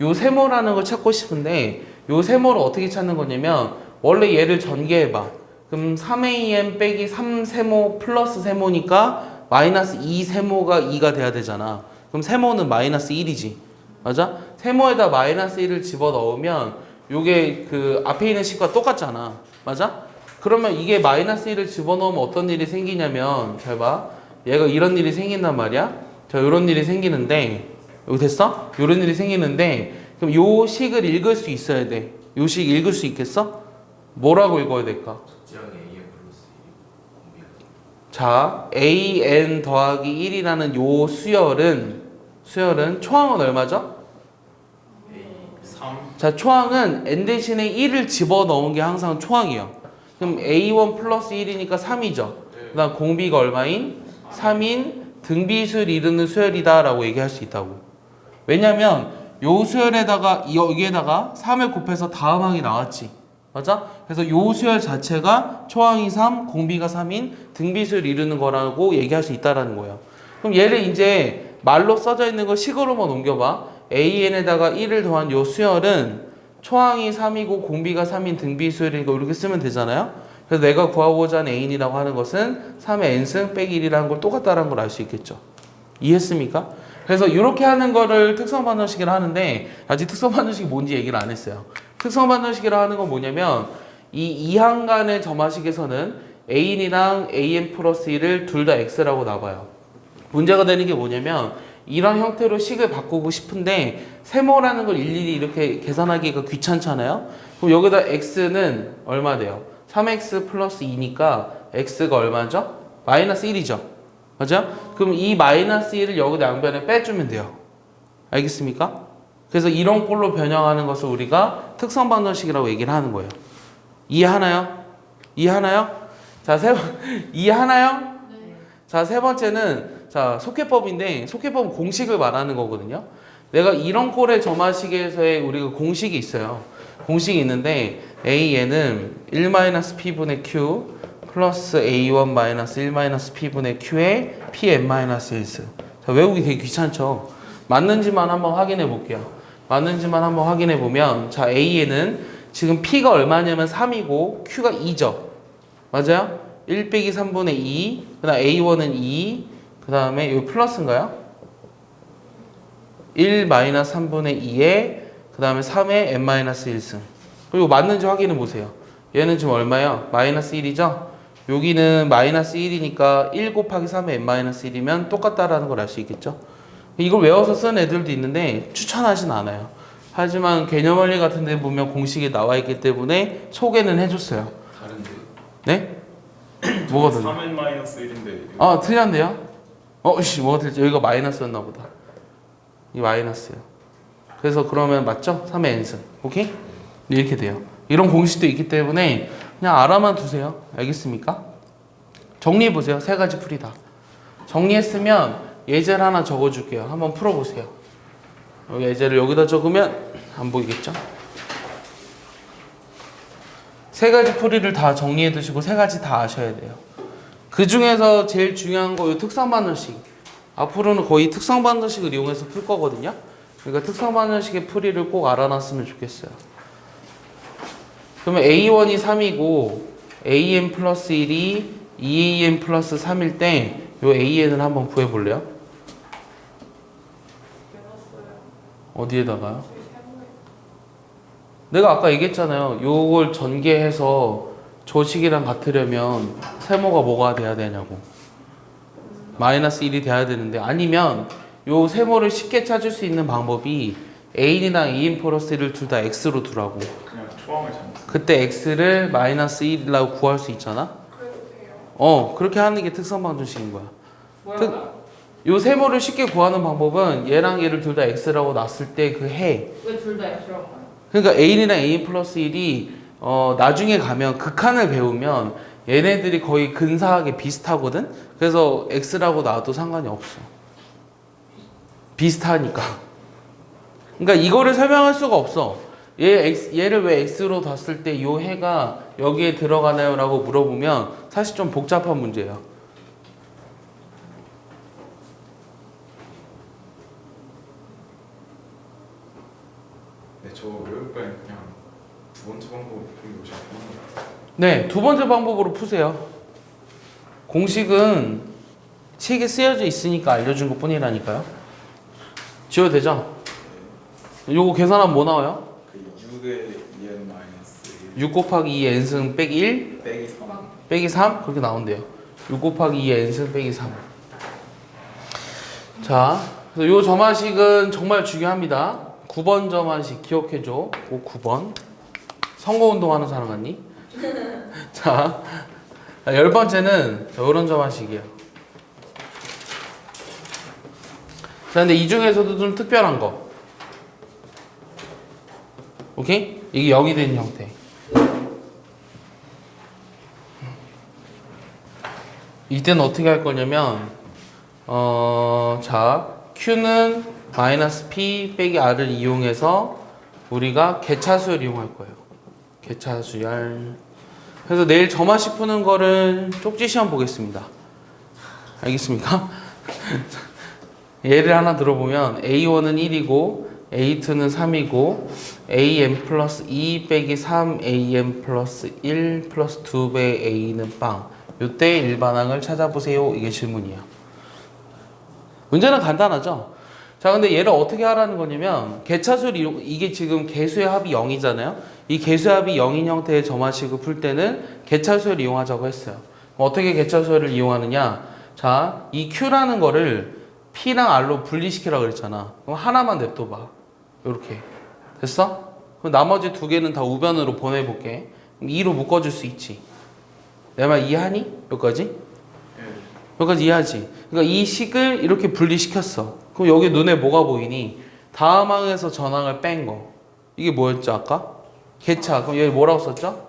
요 세모라는 걸 찾고 싶은데 요 세모를 어떻게 찾는 거냐면 원래 얘를 전개해봐. 그럼 3an 빼기 3세모 플러스 세모니까 마이너스 2세모가 2가 돼야 되잖아. 그럼 세모는 마이너스 1이지. 맞아? 세모에다 마이너스 1을 집어넣으면 요게 그 앞에 있는 식과 똑같잖아. 맞아? 그러면 이게 마이너스 1을 집어넣으면 어떤 일이 생기냐면 잘 봐. 얘가 이런 일이 생긴단 말이야. 자, 이런 일이 생기는데 여기 됐어? 이런 일이 생기는데 그럼 요 식을 읽을 수 있어야 돼. 요 식 읽을 수 있겠어? 뭐라고 읽어야 될까? 자, an 더하기 1이라는 요 수열은 초항은 얼마죠? 3. 자, 초항은 n 대신에 1을 집어넣은 게 항상 초항이에요. 그럼 a1 플러스 1이니까 3이죠. 그 다음 공비가 얼마인? 3인 등비수를 이루는 수열이다 라고 얘기할 수 있다고. 왜냐면 요 수열에다가 여기에다가 3을 곱해서 다음 항이 나왔지. 맞아? 그래서 요 수열 자체가 초항이 3, 공비가 3인 등비수를 이루는 거라고 얘기할 수 있다라는 거예요. 그럼 얘를 이제 말로 써져 있는 거 식으로만 옮겨봐. an에다가 1을 더한 요 수열은 초항이 3이고 공비가 3인 등비수열이고 이렇게 쓰면 되잖아요. 그래서 내가 구하고자 하는 A이라고 하는 것은 3의 n승 빼기 1이라는 걸 똑같다는 걸 알 수 있겠죠. 이해했습니까? 그래서 이렇게 하는 거를 특성반전식이라 하는데 아직 특성반전식이 뭔지 얘기를 안 했어요. 특성반전식이라 하는 건 뭐냐면 이 이항 간의 점화식에서는 A인이랑 an 플러스 1을 둘 다 x라고 나와요. 문제가 되는 게 뭐냐면 이런 형태로 식을 바꾸고 싶은데 세모라는 걸 일일이 이렇게 계산하기가 귀찮잖아요. 그럼 여기다 x는 얼마 돼요? 3x 플러스 2니까 x가 얼마죠? 마이너스 1이죠. 맞죠? 그럼 이 마이너스 1을 여기다 양변에 빼주면 돼요. 알겠습니까? 그래서 이런 꼴로 변형하는 것을 우리가 특성반전식이라고 얘기를 하는 거예요. 이해하나요? 이해하나요? 자, 이해하나요? 네. 자, 세 번째는 자, 속해법인데 속해법은 공식을 말하는 거거든요. 내가 이런 꼴의 점화식에서의 우리가 공식이 있어요. 공식이 있는데 AN은 1-P분의 Q 플러스 A1 -1-P분의 Q의 Pn-1스. 자, 외우기 되게 귀찮죠? 맞는지만 한번 확인해 볼게요. 맞는지만 한번 확인해 보면 자, AN은 지금 P가 얼마냐면 3이고 Q가 2죠. 맞아요? 1 빼기 3분의 2, 그 다음 A1은 2, 그 다음에 이거 플러스인가요? 1 마이너스 3분의 2에 그 다음에 3의 n-1승. 그리고 맞는지 확인해 보세요. 얘는 지금 얼마예요? 마이너스 1이죠? 여기는 마이너스 1이니까 1 곱하기 3의 n-1이면 똑같다라는 걸 알 수 있겠죠? 이걸 외워서 쓴 애들도 있는데 추천하진 않아요. 하지만 개념원리 같은 데 보면 공식이 나와 있기 때문에 소개는 해줬어요. 다른데. 네? 뭐가 틀려? 3n-1인데. 아, 틀렸네요? 뭐가 틀렸지? 여기가 마이너스였나 보다. 이 마이너스요. 그래서 그러면 맞죠? 3의 n승. 오케이? 이렇게 돼요. 이런 공식도 있기 때문에 그냥 알아만 두세요. 알겠습니까? 정리해보세요. 세 가지 풀이다. 정리했으면 예제를 하나 적어줄게요. 한번 풀어보세요. 여기 예제를 여기다 적으면 안 보이겠죠? 세 가지 풀이를 다 정리해 두시고 세 가지 다 아셔야 돼요. 그 중에서 제일 중요한 거 이 특성반응식. 앞으로는 거의 특성반응식을 이용해서 풀 거거든요. 그러니까 특성반응식의 풀이를 꼭 알아놨으면 좋겠어요. 그러면 A1이 3이고 AN 플러스 1이 2AN 플러스 3일 때 이 AN을 한번 구해볼래요? 어디에다가요? 내가 아까 얘기했잖아요. 요걸 전개해서 저 식이랑 같으려면 세모가 뭐가 돼야 되냐고. 마이너스 1이 돼야 되는데 아니면 요 세모를 쉽게 찾을 수 있는 방법이 A이랑 AN 플러스 1을 둘 다 X로 두라고. 그냥 초항을 잘못. 그때 X를 마이너스 1이라고 구할 수 있잖아? 그렇게 하는 게 특성방정식인 거야. 요 세모를 쉽게 구하는 방법은 얘랑 얘를 둘 다 X라고 놨을 때 그 해. 왜 둘 다 X라고 해요? 그러니까 A이랑 AN 플러스 1이 나중에 가면 극한을 배우면 얘네들이 거의 근사하게 비슷하거든? 그래서 X라고 놔도 상관이 없어. 비슷하니까. 그러니까 이거를 설명할 수가 없어. 얘를 왜 X로 뒀을 때 이 해가 여기에 들어가나요? 라고 물어보면 사실 좀 복잡한 문제예요. 네, 저 외울 바엔 그냥 두 번째 방법 보기 오셔야 됩니다. 네, 두 번째 방법으로 푸세요. 공식은 책에 쓰여져 있으니까 알려준 것 뿐이라니까요. 지워도 되죠? 요거 계산하면 뭐 나와요? 그 6의 2n 마이너스 6 곱하기 2 n승 빼기 1 빼기 3. 빼기 3 그렇게 나온대요. 6 곱하기 2 n승 빼기 3. 자, 그래서 요 점화식은 정말 중요합니다. 9번 점화식 기억해줘. 그 9번. 선거운동 하는 사람 같니? 자, 10번째는 이런 점화식이에요. 자, 근데 이 중에서도 좀 특별한 거. 오케이? 이게 0이 되는 형태. 이때는 어떻게 할 거냐면, 자, Q는 마이너스 P 빼기 R을 이용해서 우리가 개차수열 이용할 거예요. 개차수열. 그래서 내일 점화식 푸는 거를 쪽지 시험 보겠습니다. 알겠습니까? 예를 하나 들어보면 A1은 1이고 A2는 3이고 AN 플러스 2 빼기 3 AN 플러스 1 플러스 2배 A는 빵. 요때 일반항을 찾아보세요. 이게 질문이에요. 문제는 간단하죠? 자, 근데 얘를 어떻게 하라는 거냐면 개차수를 이게 지금 개수의 합이 0이잖아요. 이 개수의 합이 0인 형태의 점화식을 풀 때는 개차수를 이용하자고 했어요. 어떻게 개차수를 이용하느냐? 자, 이 Q라는 거를 P랑 R로 분리시키라고 그랬잖아. 그럼 하나만 냅둬봐. 이렇게 됐어? 그럼 나머지 두 개는 다 우변으로 보내볼게. 2로 묶어줄 수 있지. 내 말 이해하니? 여기까지? 여기까지 이해하지? 그러니까 이 식을 이렇게 분리시켰어. 그럼 여기 눈에 뭐가 보이니? 다음 항에서 전 항을 뺀 거. 이게 뭐였죠 아까? 개차. 그럼 여기 뭐라고 썼죠?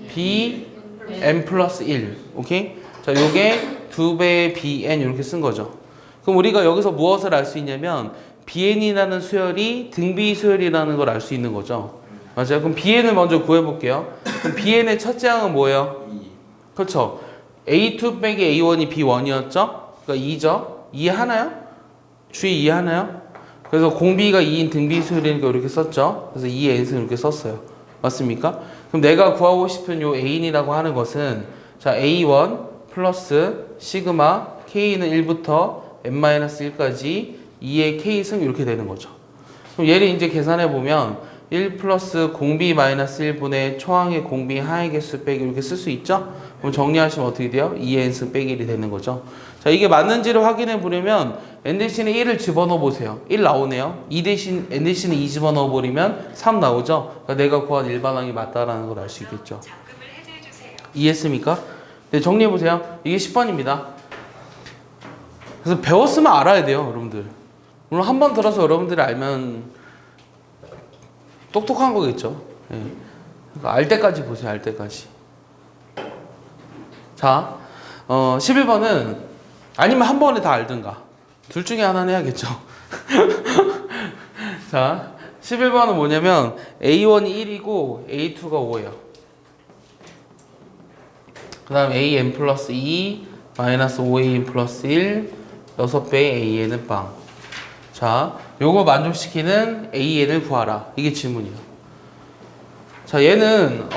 B n 플러스 1. 오케이? 자, 요게 2배 bn 이렇게 쓴 거죠. 그럼 우리가 여기서 무엇을 알 수 있냐면 bn이라는 수열이 등비 수열이라는 걸 알 수 있는 거죠. 맞아요. 그럼 bn을 먼저 구해볼게요. 그럼 bn의 첫째 항은 뭐예요? 2. 그렇죠. a2 빼기 a1이 b1이었죠? 그러니까 2죠. 이해하나요? 주의 이해하나요? 그래서 공비가 2인 등비 수열이니까 이렇게 썼죠. 그래서 2n승 이렇게 썼어요. 맞습니까? 그럼 내가 구하고 싶은 요 a인이라고 하는 것은 자 a1 플러스 시그마 k는 1부터 n-1까지 2의 k승 이렇게 되는 거죠. 그럼 얘를 이제 계산해 보면 1 플러스 공비 마이너스 1분의 초항의 공비 하의 개수 빼기 이렇게 쓸 수 있죠? 그럼 정리하시면 어떻게 돼요? 2n승 빼기 1이 되는 거죠. 자, 이게 맞는지를 확인해 보려면 n 대신에 1을 집어넣어 보세요. 1 나오네요. 2 대신 n 대신에 2 집어넣어 버리면 3 나오죠? 그러니까 내가 구한 일반항이 맞다라는 걸 알 수 있겠죠. 이해했습니까? 네, 정리해 보세요. 이게 10번입니다. 그래서 배웠으면 알아야 돼요, 여러분들. 물론 한 번 들어서 여러분들이 알면 똑똑한 거겠죠. 예. 그러니까 알 때까지 보세요, 알 때까지. 자, 11번은 아니면 한 번에 다 알든가. 둘 중에 하나는 해야겠죠. 자, 11번은 뭐냐면 A1이 1이고 A2가 5예요. 그 다음 AN 플러스 2 마이너스 5AN 플러스 1 6배의 AN은 빵. 자, 요거 만족시키는 AN을 구하라. 이게 질문이에요. 자, 얘는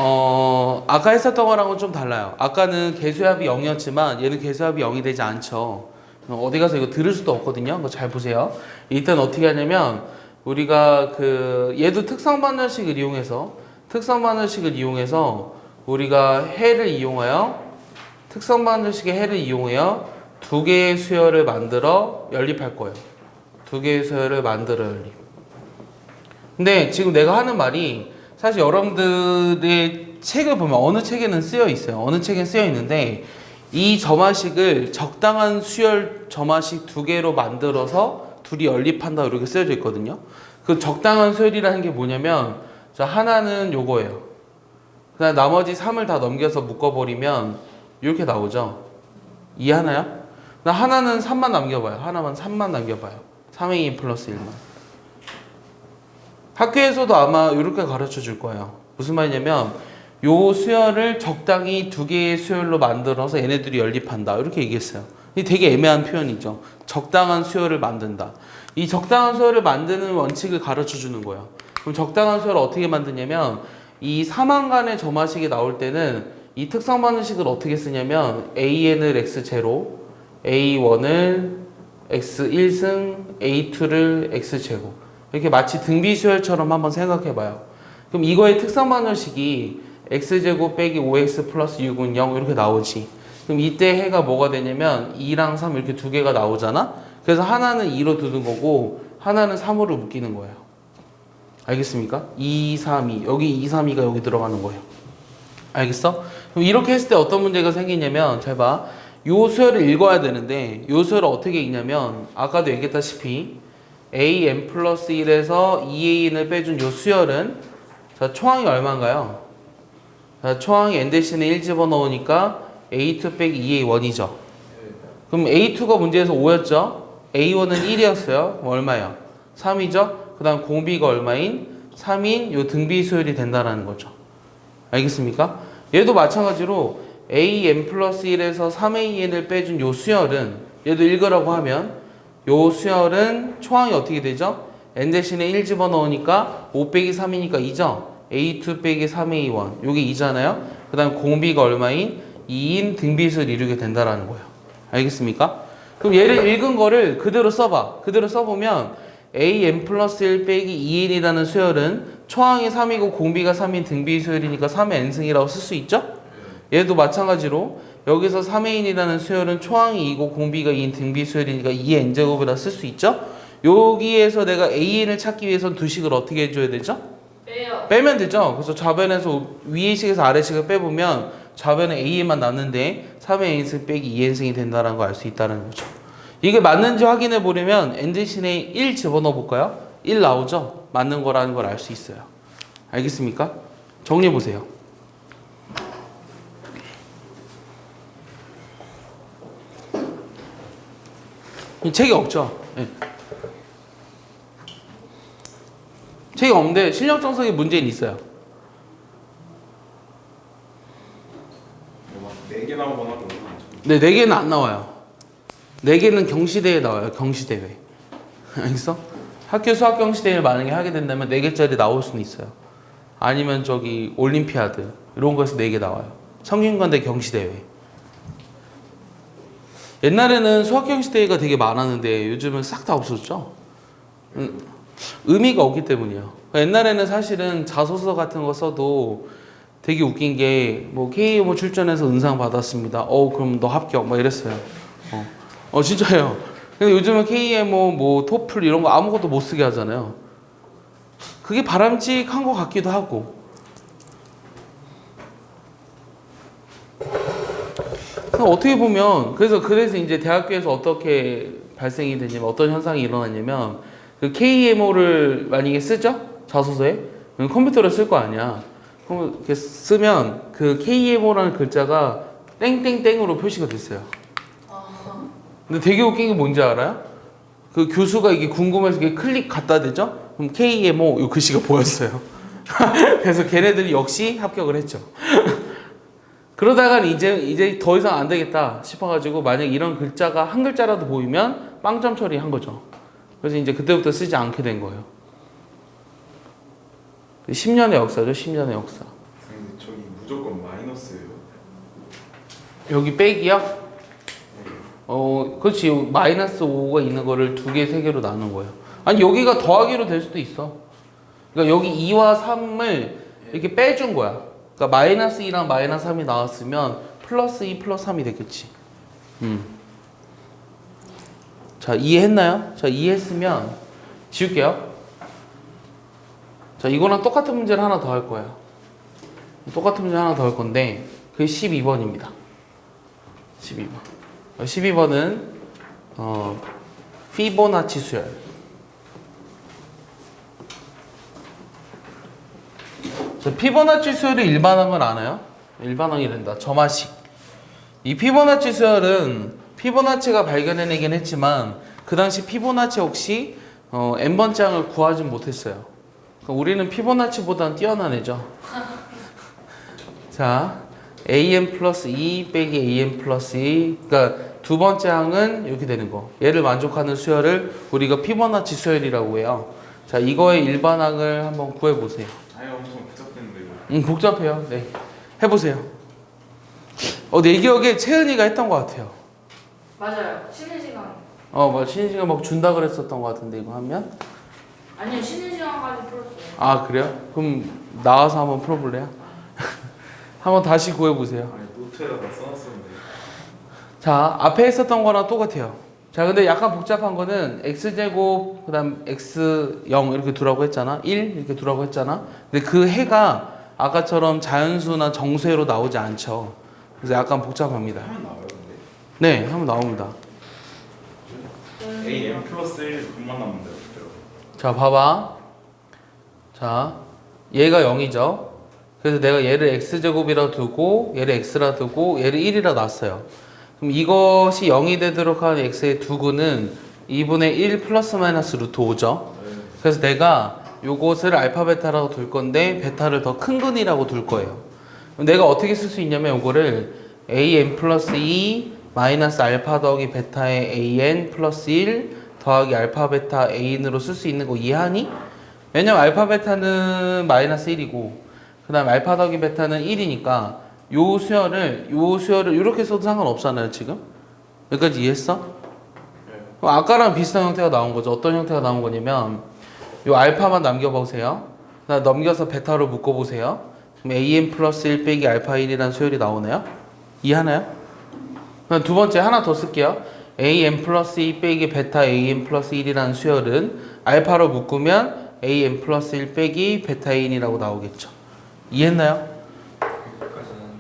아까 했었던 거랑은 좀 달라요. 아까는 개수합이 0이었지만 얘는 개수합이 0이 되지 않죠. 어디 가서 이거 들을 수도 없거든요. 그거 잘 보세요. 일단 어떻게 하냐면 우리가 얘도 특성반열식을 이용해서 우리가 해를 이용하여 특성반열식의 해를 이용하여 두 개의 수열을 만들어 연립할 거예요. 두 개의 수열을 만들어 연립. 근데 지금 내가 하는 말이 사실 여러분들의 책을 보면 어느 책에는 쓰여 있어요. 어느 책엔 쓰여 있는데 이 점화식을 적당한 수열 점화식 두 개로 만들어서 둘이 연립한다 이렇게 쓰여져 있거든요. 그 적당한 수열이라는 게 뭐냐면 자 하나는 요거예요. 그다음 나머지 3을 다 넘겨서 묶어버리면 이렇게 나오죠. 이해하나요? 하나는 3만 남겨봐요. 하나만 3만 남겨봐요. 3A 플러스 1만. 학교에서도 아마 이렇게 가르쳐 줄 거예요. 무슨 말이냐면 요 수열을 적당히 두 개의 수열로 만들어서 얘네들이 연립한다. 이렇게 얘기했어요. 이게 되게 애매한 표현이죠. 적당한 수열을 만든다. 이 적당한 수열을 만드는 원칙을 가르쳐 주는 거예요. 그럼 적당한 수열을 어떻게 만드냐면 이 사망간의 점화식이 나올 때는 이 특성반응식을 어떻게 쓰냐면 AN을 X0, A1을 X1승, A2를 X제곱 이렇게 마치 등비수열처럼 한번 생각해봐요. 그럼 이거의 특성반응식이 X제곱 빼기 5X 플러스 6은 0 이렇게 나오지. 그럼 이때 해가 뭐가 되냐면 2랑 3 이렇게 두 개가 나오잖아. 그래서 하나는 2로 두는 거고 하나는 3으로 묶이는 거예요. 알겠습니까? 2, 3, 2 여기 2, 3, 2가 여기 들어가는 거예요. 알겠어? 그럼 이렇게 했을 때 어떤 문제가 생기냐면 잘 봐. 요 수열을 읽어야 되는데 요 수열을 어떻게 읽냐면 아까도 얘기했다시피 AN 플러스 1에서 2AN을 빼준 요 수열은 자 초항이 얼마인가요? 자, 초항이 n 대신에 1 집어넣으니까 A2 빼기 2A1이죠. 그럼 A2가 문제에서 5였죠? A1은 1이었어요. 그럼 얼마예요? 3이죠? 그 다음 공비가 얼마인? 3인 요 등비 수열이 된다는 거죠. 알겠습니까? 얘도 마찬가지로 AN 플러스 1에서 3AN을 빼준 요 수열은 얘도 읽으라고 하면 요 수열은 초항이 어떻게 되죠? n 대신에 1 집어넣으니까 5 빼기 3이니까 2죠? A2 빼기 3A1 요게 2잖아요? 그 다음 공비가 얼마인? 2인 등비수를 이루게 된다는 거예요. 알겠습니까? 그럼 얘를 읽은 거를 그대로 써봐. 그대로 써보면 AN 플러스 1 빼기 2N이라는 수열은 초항이 3이고 공비가 3인 등비수열이니까 3의 N승이라고 쓸 수 있죠? 얘도 마찬가지로 여기서 3N이라는 수열은 초항이 2고 공비가 2인 등비수열이니까 2의 N제곱이라 쓸 수 있죠? 여기에서 내가 AN을 찾기 위해서는 두 식을 어떻게 해줘야 되죠? 빼면 되죠. 그래서 좌변에서 위의 식에서 아래 식을 빼보면 좌변에 AN만 남는데 3의 N승 빼기 2N승이 된다는 걸 알 수 있다는 거죠. 이게 맞는지 확인해 보려면 N 대신에 1 집어넣어 볼까요? 1 나오죠? 맞는 거라는 걸 알 수 있어요. 알겠습니까? 정리해 보세요. 이 책이 없죠? 네. 책이 없는데 실력 정석에 문제는 있어요. 뭐 4개 나오거나 그런 건 아니죠? 네, 4개는 안 나와요. 4개는 경시대에 나와요. 경시대회. 알겠어? 학교 수학 경시대회를 만약에 하게 된다면 4개짜리 나올 수는 있어요. 아니면 저기 올림피아드 이런 거에서 4개 나와요. 성균관대 경시대회. 옛날에는 수학 경시대회가 되게 많았는데 요즘은 싹 다 없어졌죠? 의미가 없기 때문이에요. 옛날에는 사실은 자소서 같은 거 써도 되게 웃긴 게 뭐 KMO 출전해서 은상 받았습니다. 그럼 너 합격 막 이랬어요. 진짜예요. 근데 요즘은 KMO 뭐 토플 이런 거 아무것도 못 쓰게 하잖아요. 그게 바람직한 것 같기도 하고. 어떻게 보면 그래서 이제 대학교에서 어떻게 발생이 되냐면 어떤 현상이 일어나냐면 그 KMO를 만약에 쓰죠 자소서에 그럼 컴퓨터를 쓸 거 아니야. 그럼 이렇게 쓰면 그 KMO라는 글자가 땡땡땡으로 표시가 됐어요. 근데 되게 웃긴 게 뭔지 알아요? 그 교수가 이게 궁금해서 이게 클릭 갖다 대죠? 그럼 KMO 이 글씨가 보였어요. 그래서 걔네들이 역시 합격을 했죠. 그러다가 이제 더 이상 안 되겠다 싶어가지고 만약 이런 글자가 한 글자라도 보이면 빵점 처리한 거죠. 그래서 이제 그때부터 쓰지 않게 된 거예요. 10년의 역사죠, 10년의 역사. 선생님 저기 무조건 마이너스예요? 여기 빼기요? 그렇지. 마이너스 5가 있는 거를 2개, 3개로 나눈 거예요. 아니, 여기가 더하기로 될 수도 있어. 그러니까 여기 2와 3을 이렇게 빼준 거야. 그러니까 마이너스 2랑 마이너스 3이 나왔으면 플러스 2, 플러스 3이 됐겠지. 자, 이해했나요? 자, 이해했으면 지울게요. 자, 이거랑 똑같은 문제를 하나 더 할 거예요. 똑같은 문제 하나 더 할 건데 그게 12번입니다. 12번. 12번은 피보나치 수열. 자, 피보나치 수열이 일반항을 아나요? 일반항이 된다. 점화식. 이 피보나치 수열은 피보나치가 발견해내긴 했지만 그 당시 피보나치 혹시 n번째 항을 구하진 못했어요. 그러니까 우리는 피보나치보다는 뛰어난 애죠. 자, an 플러스 2 빼기 an 플러스 2. 그러니까 두 번째 항은 이렇게 되는 거. 얘를 만족하는 수열을 우리가 피보나치 수열이라고 해요. 자, 이거의 일반항을 한번 구해보세요. 엄청 복잡했는데 이거. 복잡해요. 네, 해보세요. 내 기억에 채은이가 했던 것 같아요. 맞아요. 쉬는 시간. 맞아. 쉬는 시간 막 준다 그랬었던 것 같은데 이거 하면? 아니요, 쉬는 시간까지 풀었어요. 아, 그래요? 그럼 나와서 한번 풀어볼래요? 한번 다시 구해보세요. 아니 노트에다가 써놨었는데. 자, 앞에 했었던 거랑 똑같아요. 자, 근데 약간 복잡한 거는 x제곱 그 다음 x0 이렇게 두라고 했잖아. 1 이렇게 두라고 했잖아. 근데 그 해가 아까처럼 자연수나 정수해로 나오지 않죠. 그래서 약간 복잡합니다. 하면 나와요 근데? 네, 한번 나옵니다. an 플러스 1 분만 남는데 어떡해요? 자, 봐봐. 자, 얘가 0이죠. 그래서 내가 얘를 x제곱이라 두고 얘를 x라 두고 얘를 1이라 놨어요. 그럼 이것이 0이 되도록 한 x의 두구는 2분의 1 플러스 마이너스 루트 5죠. 그래서 내가 요것을 알파 베타라고 둘 건데 베타를 더 큰 근이라고 둘 거예요. 그럼 내가 어떻게 쓸 수 있냐면 요거를 an 플러스 2 마이너스 알파 더하기 베타의 an 플러스 1 더하기 알파 베타 an으로 쓸 수 있는 거 이해하니? 왜냐면 알파 베타는 마이너스 1이고 그 다음 알파 더하기 베타는 1이니까 요 수열을 이렇게 써도 상관없잖아요 지금. 여기까지 이해했어? 그럼 아까랑 비슷한 형태가 나온 거죠. 어떤 형태가 나온 거냐면 요 알파만 남겨보세요. 그다음 넘겨서 베타로 묶어보세요. 그럼 an 플러스 1 빼기 알파 1이라는 수열이 나오네요. 이해하나요? 그럼 두 번째 하나 더 쓸게요. an 플러스 2 빼기 베타 an 플러스 1이라는 수열은 알파로 묶으면 an 플러스 1 빼기 베타 an이라고 나오겠죠. 이해했나요?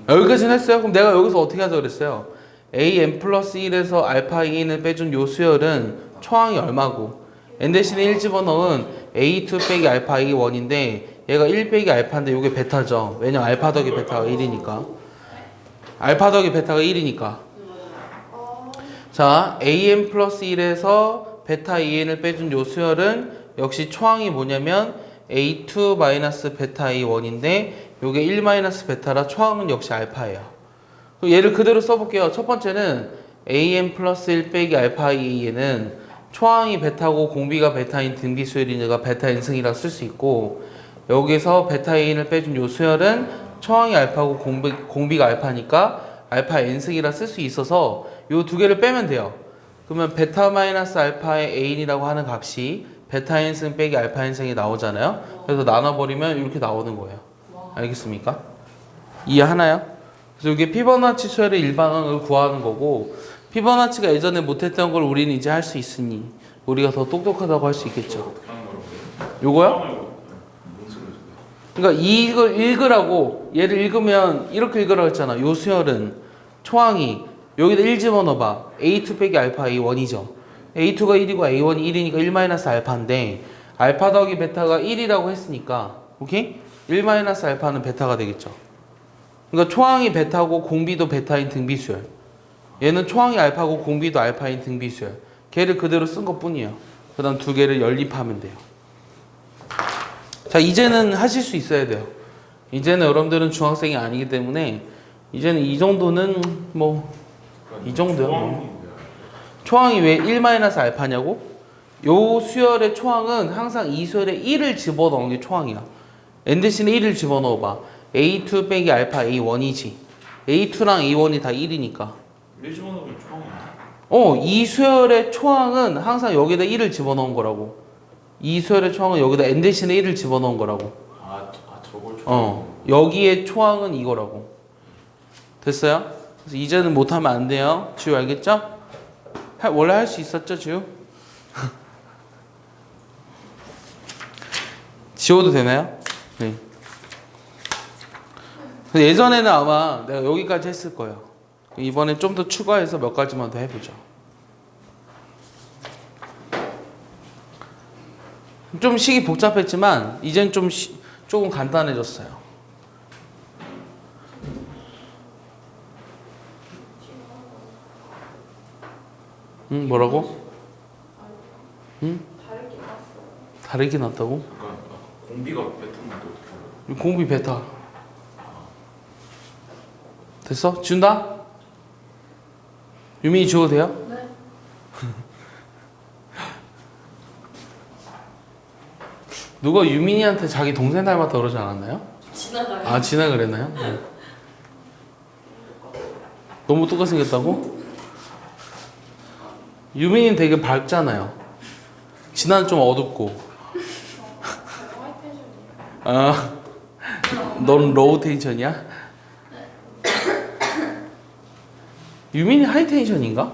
여기까지는 했어요. 그럼 내가 여기서 어떻게 하자 그랬어요? an 플러스 1에서 알파 2를 빼준 요 수열은 초항이 얼마고 n 대신에 1 집어넣은 a2 빼기 알파 2 1인데 얘가 1 빼기 알파인데 요게 베타죠. 왜냐면 알파 더하기 베타가 1이니까. 알파 더하기 베타가 1이니까. 자, an 플러스 1에서 베타 2n을 빼준 요 수열은 역시 초항이 뭐냐면 A2 마이너스 베타 A1인데 요게 1 마이너스 베타라 초항은 역시 알파예요. 그럼 얘를 그대로 써볼게요. 첫 번째는 AM 플러스 1 빼기 알파 A는 초항이 베타고 공비가 베타인 등비 수열이니까 베타 n승이라 쓸 수 있고, 여기서 베타 A를 빼준 요 수열은 초항이 알파고 공비가 알파니까 알파 n승이라 쓸 수 있어서 요 두 개를 빼면 돼요. 그러면 베타 마이너스 알파의 A이라고 하는 값이 베타 n승 빼기 알파 n승이 나오잖아요. 그래서 나눠버리면 이렇게 나오는 거예요. 알겠습니까? 이해하나요? 그래서 이게 피보나치 수열의 일반항을 구하는 거고, 피보나치가 예전에 못했던 걸 우리는 이제 할 수 있으니 우리가 더 똑똑하다고 할 수 있겠죠. 어떻게 하는 거라고? 요거요? 뭔 소리죠? 그러니까 이걸 읽으라고, 얘를 읽으면 이렇게 읽으라고 했잖아. 요 수열은 초항이 여기다 1 집어넣어봐. A2 빼기 알파 A1이죠. A2가 1이고 A1이 1이니까 1 마이너스 알파인데 알파 더하기 베타가 1이라고 했으니까 오케이? 1 마이너스 알파는 베타가 되겠죠. 그러니까 초항이 베타고 공비도 베타인 등비수열. 얘는 초항이 알파고 공비도 알파인 등비수열. 걔를 그대로 쓴 것 뿐이에요. 그 다음 두 개를 연립하면 돼요. 자, 이제는 하실 수 있어야 돼요. 이제는 여러분들은 중학생이 아니기 때문에 이제는 이 정도는 뭐 이 정도야. 뭐. 초항이 왜 1 마이너스 알파냐고? 요 수열의 초항은 항상 이 수열에 1을 집어넣은 게 초항이야. n 대신에 1을 집어넣어봐. A2 빼기 알파 A1이지. A2랑 A1이 다 1이니까. 1 집어넣으면 초항이야. 이 수열의 초항은 항상 여기다 1을 집어넣은 거라고. 이 수열의 초항은 여기다 n 대신에 1을 집어넣은 거라고. 저걸 초항. 여기에 초항은 이거라고. 됐어요? 그래서 이제는 못하면 안 돼요. 지우 알겠죠? 원래 할 수 있었죠, 지우? 지워도 되나요? 네. 예전에는 아마 내가 여기까지 했을 거예요. 이번에 좀 더 추가해서 몇 가지만 더 해보죠. 좀 식이 복잡했지만 이젠 조금 간단해졌어요. 응? 뭐라고? 응? 다르게 났다고? 그러니까 공비가 베타인데 어떻게 알아? 공비 베타. 됐어? 지운다? 유민이 지워도 돼요? 네. 누가 유민이한테 자기 동생 닮았다 그러지 않았나요? 지나가요. 아, 지나 그랬나요? 네. 너무 똑같이 생겼다고? 유민이는 되게 밝잖아요. 진아는 좀 어둡고. 아, 넌 로우 텐션이야? 유민이 하이 텐션인가?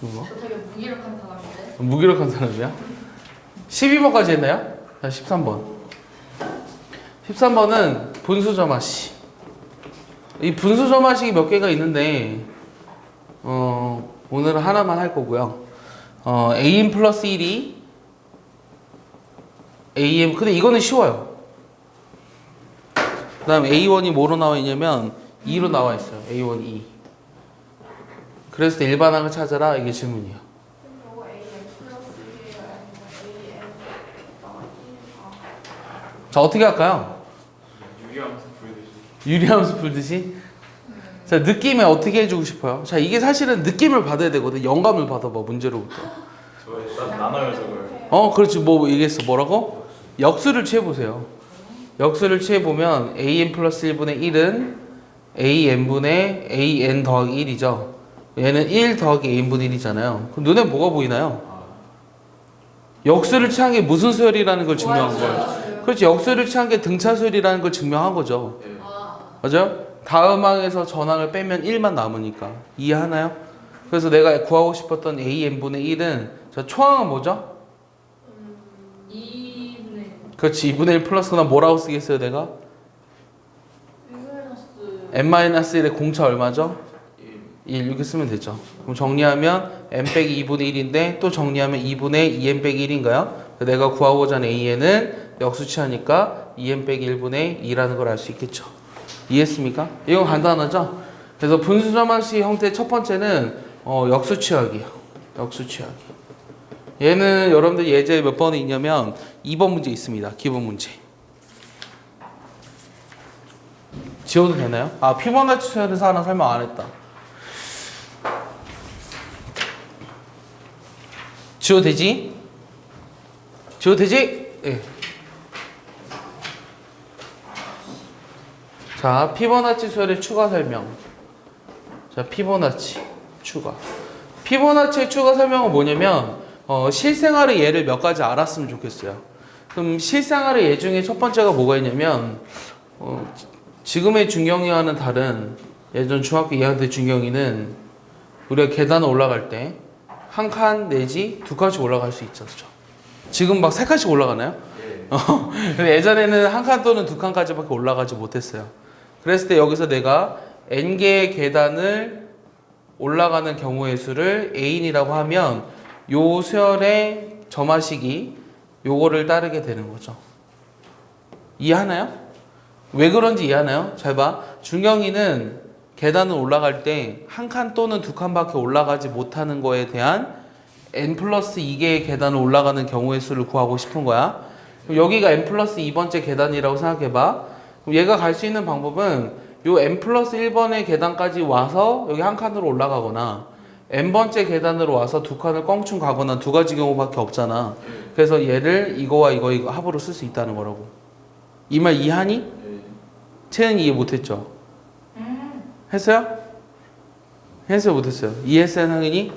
그거? 저 되게 무기력한 사람인데. 무기력한 사람이야? 12번까지 했나요? 자, 13번. 13번은 분수점화식. 이 분수점화식이 몇 개가 있는데, 오늘은 하나만 할 거고요. AM 플러스 1이 AM, 근데 이거는 쉬워요. 그 다음 A1이 뭐로 나와 있냐면 2로 나와 있어요. A1, 2. 그랬을 때 일반항을 찾아라. 이게 질문이에요. 자, 어떻게 할까요? 유리함수 보여주시. 유리함수 풀듯이? 자, 느낌에 어떻게 해주고 싶어요? 자, 이게 사실은 느낌을 받아야 되거든. 영감을 받아봐, 문제로부터. 저 나눠요 저걸. 그렇지. 뭐 얘기했어. 뭐라고? 역수를 취해보세요. 역수를 취해보면 an 플러스 1분의 1은 an분의 an 더하기 1이죠. 얘는 1 더하기 an분의 1이잖아요. 그럼 눈에 뭐가 보이나요? 역수를 취한 게 무슨 수열이라는 걸 증명한 거예요. 그렇지. 역수를 취한 게 등차 수열이라는 걸 증명한 거죠. 맞아요? 다음 항에서 전항을 빼면 1만 남으니까. 이해하나요? 그래서 내가 구하고 싶었던 an분의 1은 자, 초항은 뭐죠? 2분의 그렇지. 2분의 1 플러스 그다음 뭐라고 쓰겠어요 내가? n-1의 공차 얼마죠? 1 이렇게 쓰면 되죠. 그럼 정리하면 n 빼기 2분의 1인데 또 정리하면 2분의 2n 빼기 1인가요? 내가 구하고자 하는 an은 역수 취하니까 2n 빼기 1분의 2라는 걸 알 수 있겠죠. 이해했습니까? 이건 간단하죠? 그래서 분수점화식 형태의 첫 번째는 역수 취하기예요. 역수 취하기. 얘는 여러분들 예제 몇 번에 있냐면 2번 문제 있습니다. 기본 문제. 지워도 되나요? 아, 피보나치 수열에 대해서 하나 설명 안 했다. 지워도 되지? 지워도 되지? 예. 자, 피보나치 수열의 추가 설명. 자, 피보나치 추가. 피보나치의 추가 설명은 뭐냐면 실생활의 예를 몇 가지 알았으면 좋겠어요. 그럼 실생활의 예 중에 첫 번째가 뭐가 있냐면 지금의 준경이와는 다른 예전 중학교 2학년 때 준경이는 우리가 계단을 올라갈 때 한 칸 내지 두 칸씩 올라갈 수 있었죠. 지금 막 세 칸씩 올라가나요? 근데 예전에는 한 칸 또는 두 칸까지밖에 올라가지 못했어요. 그랬을 때 여기서 내가 n개의 계단을 올라가는 경우의 수를 N이라고 하면 요 수열의 점화식이 요거를 따르게 되는 거죠. 이해하나요? 왜 그런지 이해하나요? 잘 봐. 준경이는 계단을 올라갈 때 한 칸 또는 두 칸밖에 올라가지 못하는 거에 대한 n 플러스 2개의 계단을 올라가는 경우의 수를 구하고 싶은 거야. 그럼 여기가 n 플러스 2번째 계단이라고 생각해봐. 그럼 얘가 갈 수 있는 방법은 요 n 플러스 1번의 계단까지 와서 여기 한 칸으로 올라가거나 n번째 계단으로 와서 두 칸을 껑충 가거나 두 가지 경우밖에 없잖아. 그래서 얘를 이거와 이거 합으로 쓸 수 있다는 거라고. 이 말 이해하니? 채은이 이해 못했죠? 했어요? 했어요? 못했어요? 이해했어요? 상인이?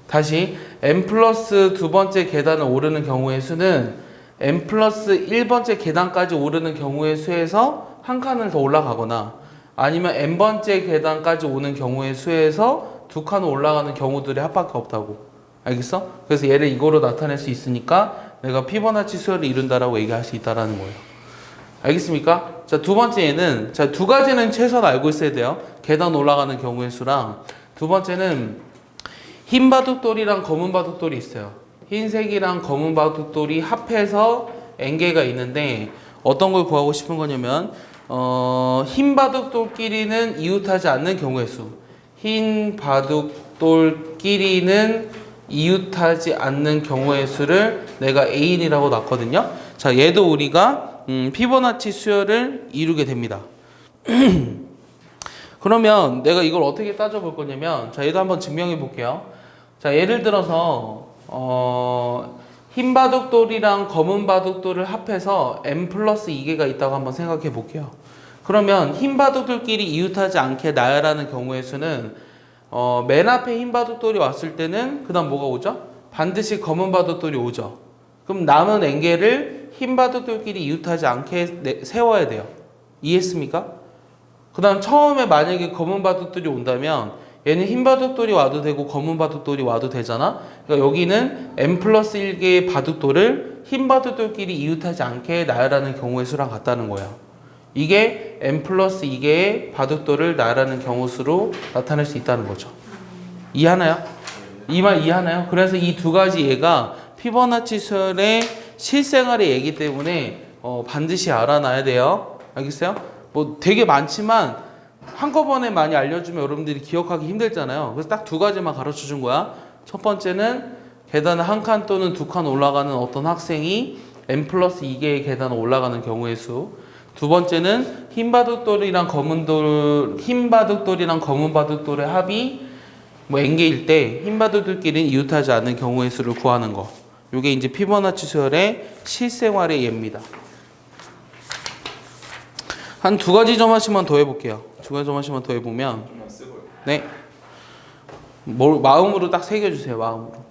다시 n 플러스 두 번째 계단을 오르는 경우의 수는 n 플러스 1번째 계단까지 오르는 경우의 수에서 한 칸을 더 올라가거나 아니면 n번째 계단까지 오는 경우의 수에서 두 칸을 올라가는 경우들의 합밖에 없다고. 알겠어? 그래서 얘를 이거로 나타낼 수 있으니까 내가 피보나치 수열을 이룬다라고 얘기할 수 있다라는 거예요. 알겠습니까? 자, 두 번째 얘는, 자, 두 가지는 최소한 알고 있어야 돼요. 계단 올라가는 경우의 수랑, 두 번째는 흰 바둑돌이랑 검은 바둑돌이 있어요. 흰색이랑 검은 바둑돌이 합해서 n개가 있는데 어떤 걸 구하고 싶은 거냐면 흰 바둑돌끼리는 이웃하지 않는 경우의 수. 흰 바둑돌끼리는 이웃하지 않는 경우의 수를 내가 N이라고 놨거든요. 자, 얘도 우리가 피보나치 수열을 이루게 됩니다. 그러면 내가 이걸 어떻게 따져볼 거냐면, 자, 얘도 한번 증명해 볼게요. 자, 예를 들어서 흰 바둑돌이랑 검은 바둑돌을 합해서 n 플러스 2개가 있다고 한번 생각해 볼게요. 그러면 흰 바둑돌끼리 이웃하지 않게 나열하는 경우의 수는 맨 앞에 흰 바둑돌이 왔을 때는 그 다음 뭐가 오죠? 반드시 검은 바둑돌이 오죠. 그럼 남은 n개를 흰 바둑돌끼리 이웃하지 않게 세워야 돼요. 이해했습니까? 그 다음 처음에 만약에 검은 바둑돌이 온다면 얘는 흰 바둑돌이 와도 되고 검은 바둑돌이 와도 되잖아. 그러니까 여기는 n 플러스 1개의 바둑돌을 흰 바둑돌끼리 이웃하지 않게 나열하는 경우의 수랑 같다는 거예요. 이게 n 플러스 2개의 바둑돌을 나열하는 경우 수로 나타낼 수 있다는 거죠. 이해하나요? 이 말 이해하나요? 그래서 이 두 가지 예가 피보나치 수열의 실생활의 예이기 때문에 반드시 알아놔야 돼요. 알겠어요? 뭐 되게 많지만 한꺼번에 많이 알려주면 여러분들이 기억하기 힘들잖아요. 그래서 딱 두 가지만 가르쳐 준 거야. 첫 번째는 계단을 한 칸 또는 두 칸 올라가는 어떤 학생이 n 플러스 2개의 계단을 올라가는 경우의 수. 두 번째는 흰 바둑돌이랑 검은 바둑돌의 합이 뭐 n개일 때 흰 바둑돌끼리는 이웃하지 않는 경우의 수를 구하는 거. 요게 이제 피보나치 수열의 실생활의 예입니다. 한 두 가지 점하시만 더 해볼게요. 두 가지 점하시만 더 해보면, 좀만 쓰고요. 네, 마음으로 딱 새겨주세요. 마음으로.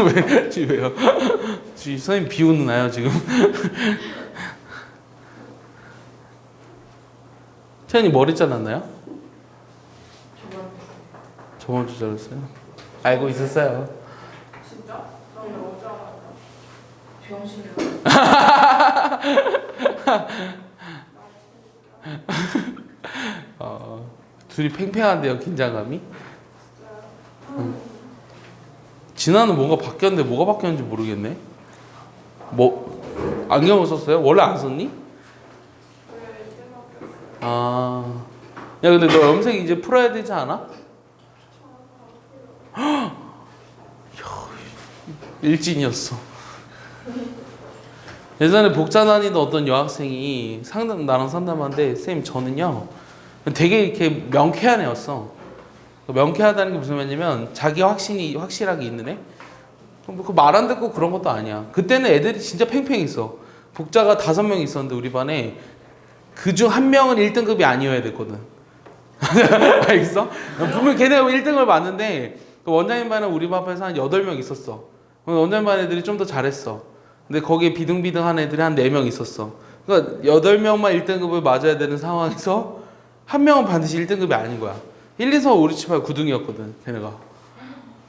왜? 지금 왜요? 지금 선생님 비웃나요 지금? 태연이 머리 잘랐나요? 저번 주 잘랐어요? 알고 있었어요. 진짜? 나 오늘 어제 알았다. 병신이야. 둘이 팽팽한데요, 긴장감이? 진아는 뭔가 바뀌었는데 뭐가 바뀌었는지 모르겠네. 뭐 안경을 썼어요? 원래 안 썼니? 아, 야 근데 너 염색 이제 풀어야 되지 않아? 야, 일진이었어. 예전에 복자 다니던 어떤 여학생이 나랑 상담하는데 쌤 저는요 되게 이렇게 명쾌한 애였어. 명쾌하다는 게 무슨 말이냐면 자기 확신이 확실하게 있는 애. 그 말 안 듣고 그런 것도 아니야. 그때는 애들이 진짜 팽팽했어. 복자가 5명 있었는데 우리 반에 그중 한 명은 1등급이 아니어야 됐거든. 알겠어? 분명 걔네가 1등을 맞는데 그 원장님 반은 우리 반 앞에서 한 8명 있었어. 원장님 반 애들이 좀 더 잘했어. 근데 거기에 비등비등한 애들이 한 4명 있었어. 그러니까 8명만 1등급을 맞아야 되는 상황에서 한 명은 반드시 1등급이 아닌 거야. 1, 2, 3, 5, 6, 7, 8, 9등이었거든 걔네가.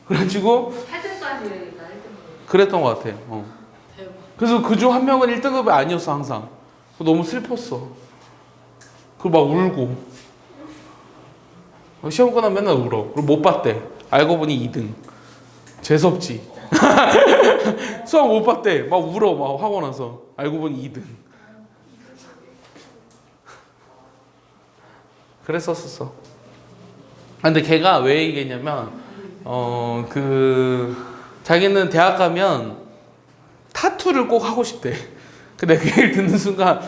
그래가지고 8등까지 나 1등. 그랬던 것 같아. 대박. 그래서 그중 한 명은 1등급이 아니었어 항상. 너무 슬펐어. 그리고 막 울고. 시험 끝나면 맨날 울어. 그리고 못 봤대. 알고 보니 2등. 재수없지. 수학 못 봤대. 막 울어. 막 하고 나서. 알고 보니 2등. 그랬었어. 근데 걔가 왜 얘기했냐면 자기는 대학 가면 타투를 꼭 하고 싶대. 근데 그 얘기를 듣는 순간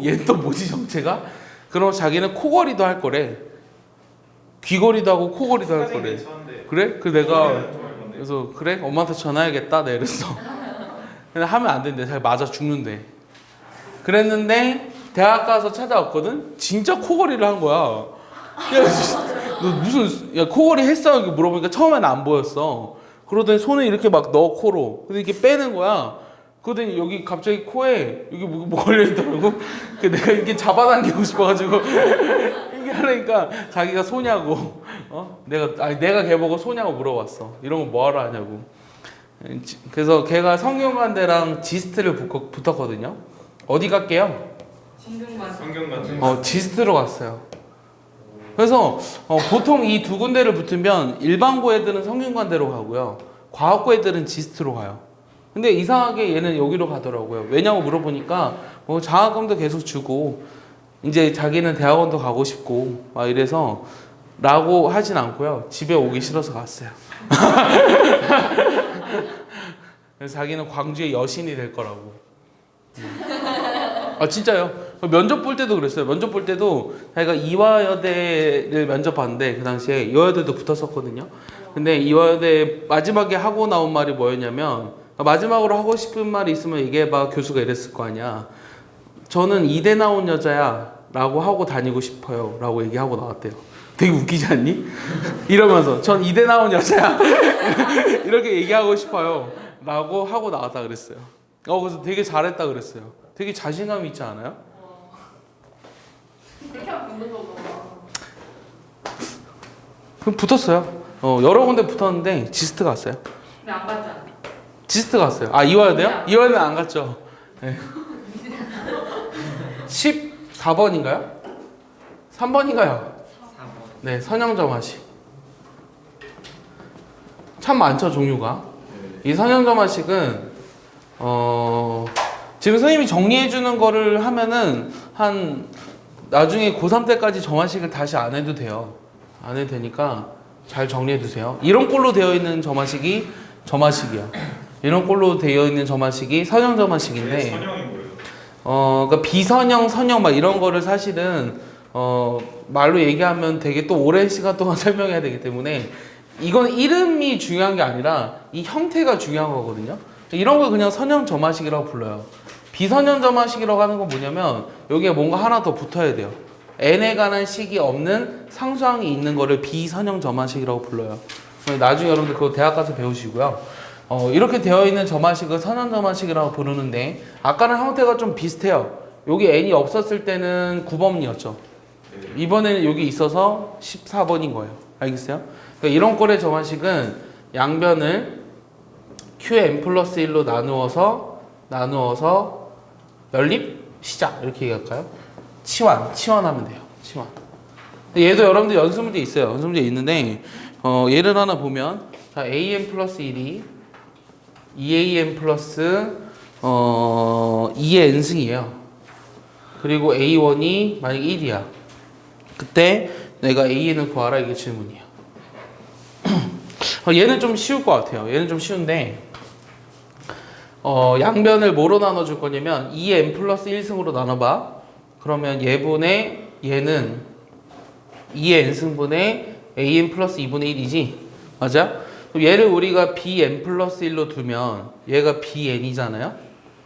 얘 또 뭐지 정체가? 그럼 자기는 코걸이도 할 거래. 귀걸이도 하고 코걸이도 할 거래. 그래? 그 내가 그래서 그래? 엄마한테 전화해야겠다. 내가 이랬어. 근데 하면 안 된대. 잘 맞아 죽는데. 그랬는데 대학 가서 찾아왔거든. 진짜 코걸이를 한 거야. 야, 너 무슨 코걸이 했어? 이렇게 물어보니까 처음에는 안 보였어. 그러더니 손을 이렇게 막 넣어 코로. 근데 이렇게 빼는 거야. 그러더니 여기 갑자기 코에 여기 뭐 걸려있더라고. 내가 이렇게 잡아당기고 싶어가지고 이게 하니까 자기가 소냐고. 내가 걔 보고 소냐고 물어봤어. 이런 거 뭐하러 하냐고. 그래서 걔가 성균관대랑 지스트를 붙었거든요. 어디 갈게요? 진등관. 지스트로 갔어요. 그래서 보통 이 두 군데를 붙으면 일반고 애들은 성균관대로 가고요. 과학고 애들은 지스트로 가요. 근데 이상하게 얘는 여기로 가더라고요. 왜냐고 물어보니까 장학금도 계속 주고 이제 자기는 대학원도 가고 싶고 막 이래서 라고 하진 않고요. 집에 오기 싫어서 갔어요. 그래서 자기는 광주의 여신이 될 거라고. 아 진짜요. 면접 볼 때도 그랬어요. 면접 볼 때도 자기가 이화여대를 면접 봤는데 그 당시에 이화여대도 붙었었거든요. 근데 이화여대 마지막에 하고 나온 말이 뭐였냐면 마지막으로 하고 싶은 말이 있으면 얘기해봐. 교수가 이랬을 거 아니야. 저는 이대 나온 여자야 라고 하고 다니고 싶어요 라고 얘기하고 나왔대요. 되게 웃기지 않니? 이러면서 전 이대 나온 여자야 이렇게 얘기하고 싶어요 라고 하고 나왔다 그랬어요. 그래서 되게 잘했다 그랬어요. 되게 자신감 있지 않아요? 그렇게 하면 붙는 거구나. 그럼 붙었어요. 여러 군데 붙었는데 지스트 갔어요. 근데 안 갔잖아. 지스트 갔어요. 아 이화여대요? 이화여대 안 갔죠. 네. 14번인가요? 3번인가요? 네, 선영점화식. 참 많죠 종류가. 이 선영점화식은 지금 선생님이 정리해 주는 거를 하면은 한 나중에 고3 때까지 점화식을 다시 안 해도 돼요. 안 해도 되니까 잘 정리해 두세요. 이런 꼴로 되어 있는 점화식이 점화식이야. 이런 꼴로 되어 있는 점화식이 선형점화식인데 선형이 뭐예요? 그러니까 비선형, 선형 막 이런 거를 사실은 말로 얘기하면 되게 또 오랜 시간 동안 설명해야 되기 때문에 이건 이름이 중요한 게 아니라 이 형태가 중요한 거거든요. 이런 걸 그냥 선형 점화식이라고 불러요. 비선형 점화식이라고 하는 건 뭐냐면 여기에 뭔가 하나 더 붙어야 돼요. n에 관한 식이 없는 상수항이 있는 거를 비선형 점화식이라고 불러요. 나중에 여러분들 그거 대학 가서 배우시고요. 이렇게 되어 있는 점화식을 선형 점화식이라고 부르는데 아까는 형태가 좀 비슷해요. 여기 n이 없었을 때는 9번이었죠. 이번에는 여기 있어서 14번인 거예요. 알겠어요? 그러니까 이런 꼴의 점화식은 양변을 qn 플러스 1로 나누어서 연립, 시작 이렇게 얘기할까요? 치환하면 돼요. 치환. 얘도 여러분들 연습 문제 있어요. 연습 문제 있는데 예를 하나 보면 자, an 플러스 1이 2an 플러스 2의 n승이에요. 그리고 a1이 만약에 1이야. 그때 내가 an을 구하라 이게 질문이에요. 얘는 좀 쉬울 것 같아요. 얘는 좀 쉬운데 양변을 뭐로 나눠줄 거냐면 2n 플러스 1승으로 나눠봐. 그러면 얘분의 얘는 2n 승분의 an 플러스 2분의 1이지? 맞아? 그럼 얘를 우리가 bn 플러스 1로 두면 얘가 bn이잖아요?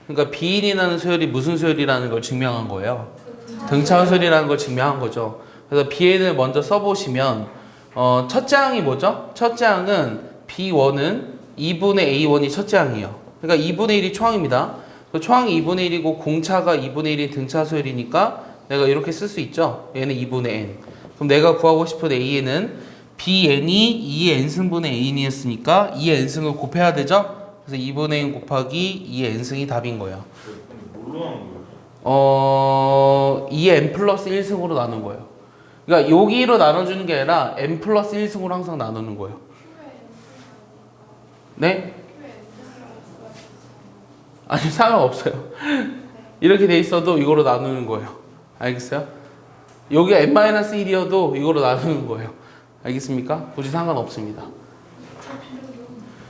그러니까 bn이라는 소열이 무슨 소열이라는 걸 증명한 거예요. 등차 소열이라는 걸 증명한 거죠. 그래서 bn을 먼저 써보시면 첫째 항이 뭐죠? 첫째 항은 b1은 2분의 a1이 첫째 항이에요. 그러니까 2분의 1이 초항입니다. 초항이 2분의 1이고 공차가 2분의 1인 등차 소열이니까 내가 이렇게 쓸 수 있죠. 얘는 2분의 n. 그럼 내가 구하고 싶은 a는 bn이 2n승분의 an이었으니까 2n승을 곱해야 되죠. 그래서 2분의 n 곱하기 2n승이 답인 거예요. 뭘로 나눈 거예요? 2n 플러스 1승으로 나눈 거예요. 그러니까 여기로 나눠주는 게 아니라 n 플러스 1승으로 항상 나누는 거예요. 네? 아니 상관없어요. 이렇게 돼 있어도 이거로 나누는 거예요. 알겠어요? 여기가 n-1이어도 이거로 나누는 거예요. 알겠습니까? 굳이 상관없습니다.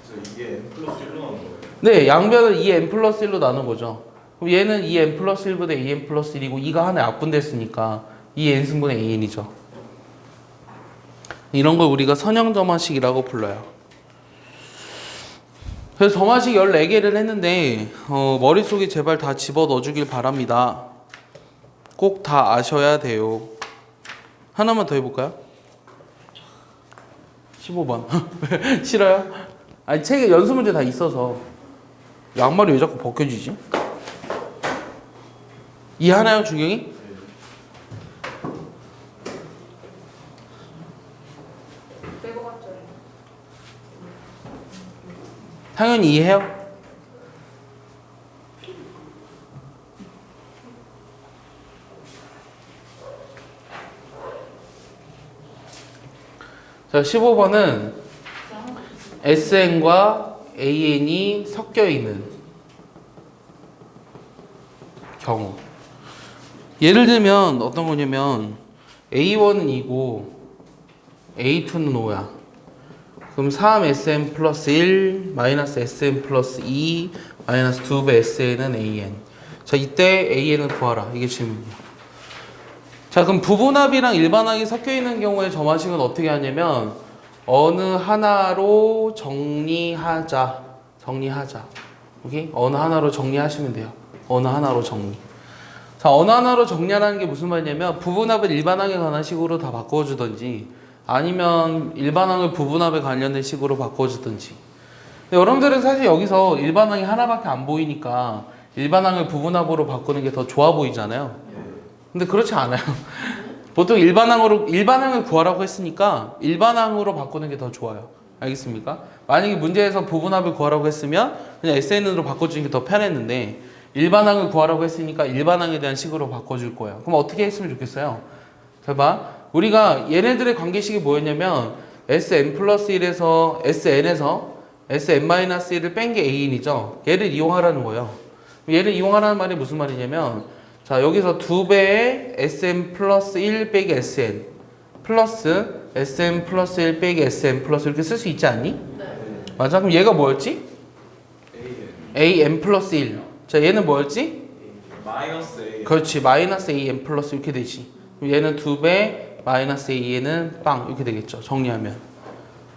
그래서 이게 n 플러스 1로 나눈 거예요? 네, 양변을 2n 플러스 1로 나눈 거죠. 그럼 얘는 2n 플러스 1분의 2n 플러스 1이고 2가 하나에 앞분됐으니까 2n 승분의 an이죠. 이런 걸 우리가 선형점화식이라고 불러요. 그래서 점화식 14개를 했는데 머릿속에 제발 다 집어넣어 주길 바랍니다. 꼭 다 아셔야 돼요. 하나만 더 해볼까요? 15번. 싫어요? 아니 책에 연수 문제 다 있어서. 양말이 왜 자꾸 벗겨지지? 이해하나요, 준경이? 내고 갔죠. 당연히 이해해요? 자, 15번은 SN과 AN이 섞여 있는 경우. 예를 들면 어떤 거냐면 A1은 2고 A2는 5야. 그럼 3SN 플러스 1 마이너스 SN 플러스 2 마이너스 2배 SN은 AN. 자, 이때 AN을 구하라. 이게 질문이야. 자, 그럼 부분합이랑 일반항이 섞여 있는 경우에 점화식은 어떻게 하냐면 어느 하나로 정리하자. 오케이? 어느 하나로 정리하시면 돼요. 어느 하나로 정리. 자, 어느 하나로 정리하라는 게 무슨 말이냐면 부분합을 일반항에 관한 식으로 다 바꿔주든지 아니면 일반항을 부분합에 관련된 식으로 바꿔주든지. 근데 여러분들은 사실 여기서 일반항이 하나밖에 안 보이니까 일반항을 부분합으로 바꾸는 게 더 좋아 보이잖아요. 근데 그렇지 않아요. 보통 일반항을 구하라고 했으니까 일반항으로 바꾸는 게 더 좋아요. 알겠습니까? 만약에 문제에서 부분합을 구하라고 했으면 그냥 SN으로 바꿔주는 게 더 편했는데 일반항을 구하라고 했으니까 일반항에 대한 식으로 바꿔줄 거예요. 그럼 어떻게 했으면 좋겠어요? 자, 봐. 우리가 얘네들의 관계식이 뭐였냐면 Sn 플러스 1에서 Sn에서 Sn-1을 뺀 게 A인이죠. 얘를 이용하라는 거예요. 얘를 이용하라는 말이 무슨 말이냐면 자, 여기서 2배의 Sn 플러스 1 빼기 Sn 플러스 Sn 플러스 1 빼기 Sn 플러스 이렇게 쓸 수 있지 않니? 네. 맞아? 그럼 얘가 뭐였지? AN 플러스 1. 자, 얘는 뭐였지? 마이너스 A. 그렇지. 마이너스 AN 플러스 이렇게 되지. 그럼 얘는 2배 마이너스 AN은 빵 이렇게 되겠죠. 정리하면.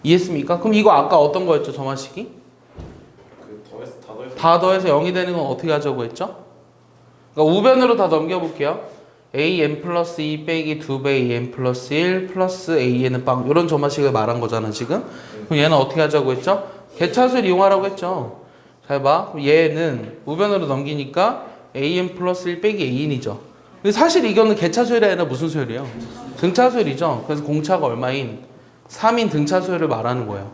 이해했습니까? 그럼 이거 아까 어떤 거였죠? 점화식이? 다 더해서 0이 되는 건 어떻게 하자고 했죠? 그러니까 우변으로 다 넘겨볼게요. AN 플러스 2 빼기 2배 AN 플러스 1 플러스 AN은 빵. 이런 점화식을 말한 거잖아, 지금. 그럼 얘는 어떻게 하자고 했죠? 개차수를 이용하라고 했죠. 잘 봐. 그럼 얘는 우변으로 넘기니까 AN 플러스 1 빼기 AN이죠. 근데 사실 이거는 개차수열이 아니라 무슨 수열이에요? 등차수열이죠. 그래서 공차가 얼마인? 3인 등차수열을 말하는 거예요.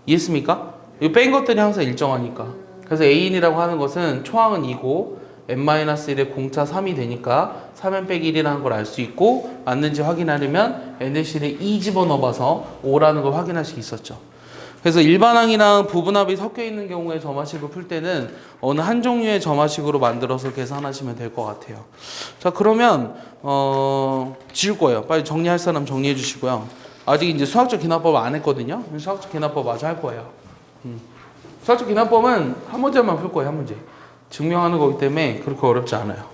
이해했습니까? 이 뺀 것들이 항상 일정하니까. 그래서 AN이라고 하는 것은 초항은 2고 n-1의 공차 3이 되니까 3n 빼기 1이라는 걸 알 수 있고 맞는지 확인하려면 nC를 2 집어넣어봐서 5라는 걸 확인할 수 있었죠. 그래서 일반항이랑 부분합이 섞여 있는 경우에 점화식을 풀 때는 어느 한 종류의 점화식으로 만들어서 계산하시면 될 것 같아요. 자, 그러면 지울 거예요. 빨리 정리할 사람 정리해 주시고요. 아직 이제 수학적 기납법 안 했거든요. 수학적 기납법 마저 할 거예요. 수학적 기납법은 한 문제만 풀 거예요. 한 문제. 증명하는 거기 때문에 그렇게 어렵지 않아요.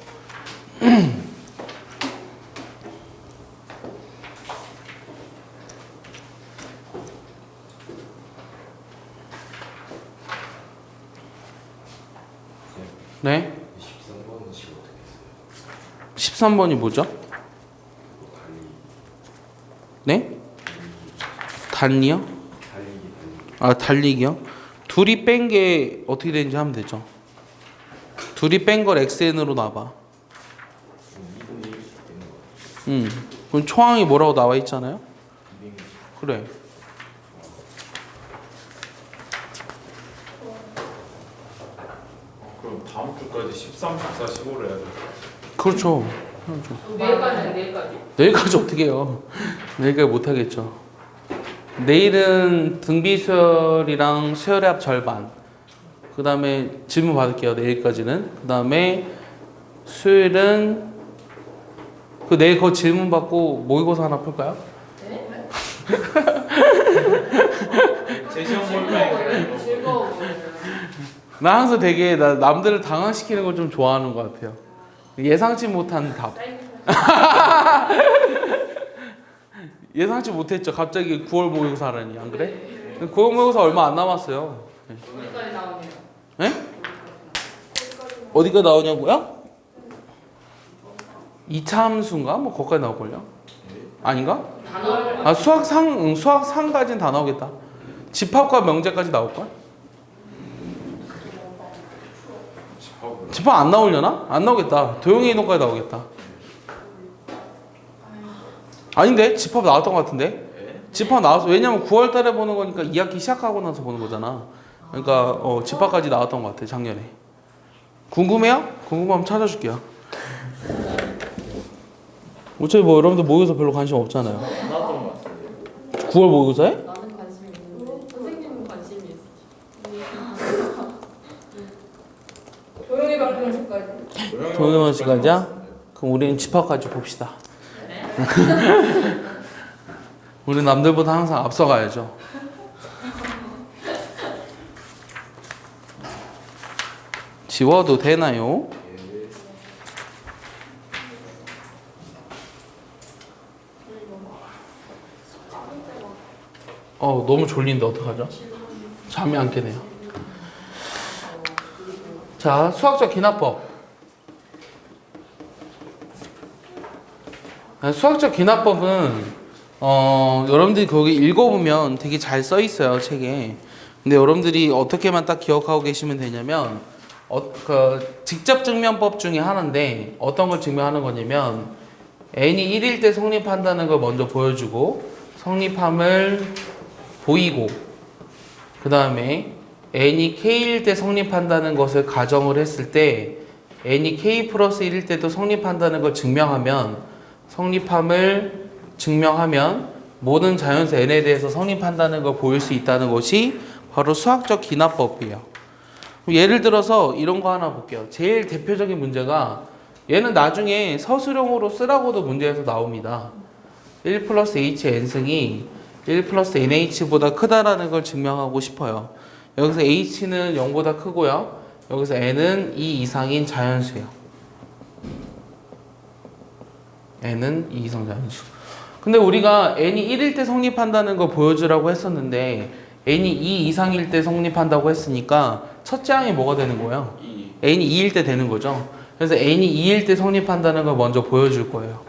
네? 13번은 식 어떻게 했어요? 13번이 뭐죠? 달리 네? 단리요? 달리기 아, 달리기요? 둘이 뺀 게 어떻게 되는지 하면 되죠. 둘이 뺀 걸 xn으로 놔봐. 2분의 1씩 되는 거 그럼 초항이 뭐라고 나와 있잖아요? 200씩 그래. 그럼 다음 주까지 13, 14, 15를 해야 돼. 그렇죠. 그렇죠. 내일까지는 내일까지. 내일까지 어떻게 해요? 내일까지 못 하겠죠. 내일은 등비 수열이랑 수열의 합 절반. 그 다음에 질문 받을게요. 내일까지는. 그 다음에 수요일은 그 내일 그거 질문 받고 모의고사 하나 풀까요? 네? 제 시험 볼 때. 즐거워 보여요. 나 항상 되게 나 남들을 당황시키는 걸 좀 좋아하는 것 같아요. 예상치 못한 답. 예상치 못했죠. 갑자기 9월 모의고사 하라니. 안 그래? 9월 모의고사 얼마 안 남았어요. 어디까지 나오네요? 네? 어디가 나오냐고요? 2차 함수인가? 뭐 거기까지 나올걸요? 아닌가? 단어를 아 수학상까지는 다 나오겠다. 집합과 명제까지 나올걸? 집합을. 집합 안 나오려나? 안 나오겠다. 도형의 이동까지 나오겠다. 아닌데? 집합 나왔던 것 같은데? 집합 나왔어. 왜냐면 9월 달에 보는 거니까 2학기 시작하고 나서 보는 거잖아. 그러니까 집합까지 나왔던 것 같아. 작년에. 궁금해요? 궁금하면 찾아줄게요. 어차피 뭐 여러분들 모의고사 별로 관심 없잖아요. 나왔던 것 같은데. 9월 모의고사에? 나는 관심이 있는데 선생님은 관심이 있어. 조용히 바꾸는 것까지. 동영원 씨까지야? 그럼 우리는 집합까지 봅시다. 우리 남들보다 항상 앞서가야죠. 지워도 되나요? 너무 졸린데 어떡하죠? 잠이 안 깨네요. 자, 수학적 기납법. 수학적 기납법은 여러분들이 거기 읽어보면 되게 잘 써 있어요, 책에. 근데 여러분들이 어떻게만 딱 기억하고 계시면 되냐면 직접 증명법 중에 하나인데 어떤 걸 증명하는 거냐면 n이 1일 때 성립한다는 걸 먼저 보여주고 성립함을 보이고 그 다음에 n이 k일 때 성립한다는 것을 가정을 했을 때 n이 k 플러스 1일 때도 성립한다는 걸 증명하면 성립함을 증명하면 모든 자연수 n에 대해서 성립한다는 걸 보일 수 있다는 것이 바로 수학적 기납법이에요. 예를 들어서 이런 거 하나 볼게요. 제일 대표적인 문제가 얘는 나중에 서술형으로 쓰라고도 문제에서 나옵니다. 1 플러스 h n승이 1 플러스 nh보다 크다라는 걸 증명하고 싶어요. 여기서 h는 0보다 크고요. 여기서 n은 2 이상인 자연수예요. n은 2 이상 자연수. 근데 우리가 n이 1일 때 성립한다는 걸 보여주라고 했었는데 n이 2 이상일 때 성립한다고 했으니까 첫째 항이 뭐가 되는 거예요? n이 2일 때 되는 거죠. 그래서 n이 2일 때 성립한다는 걸 먼저 보여줄 거예요.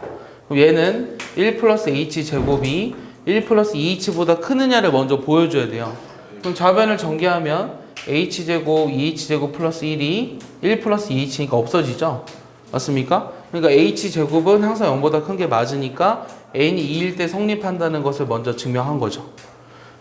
그럼 얘는 1 플러스 h 제곱이 1 플러스 2h보다 크느냐를 먼저 보여줘야 돼요. 그럼 좌변을 전개하면 h제곱 2h제곱 플러스 1이 1 플러스 2h니까 없어지죠? 맞습니까? 그러니까 h제곱은 항상 0보다 큰 게 맞으니까 n이 2일 때 성립한다는 것을 먼저 증명한 거죠.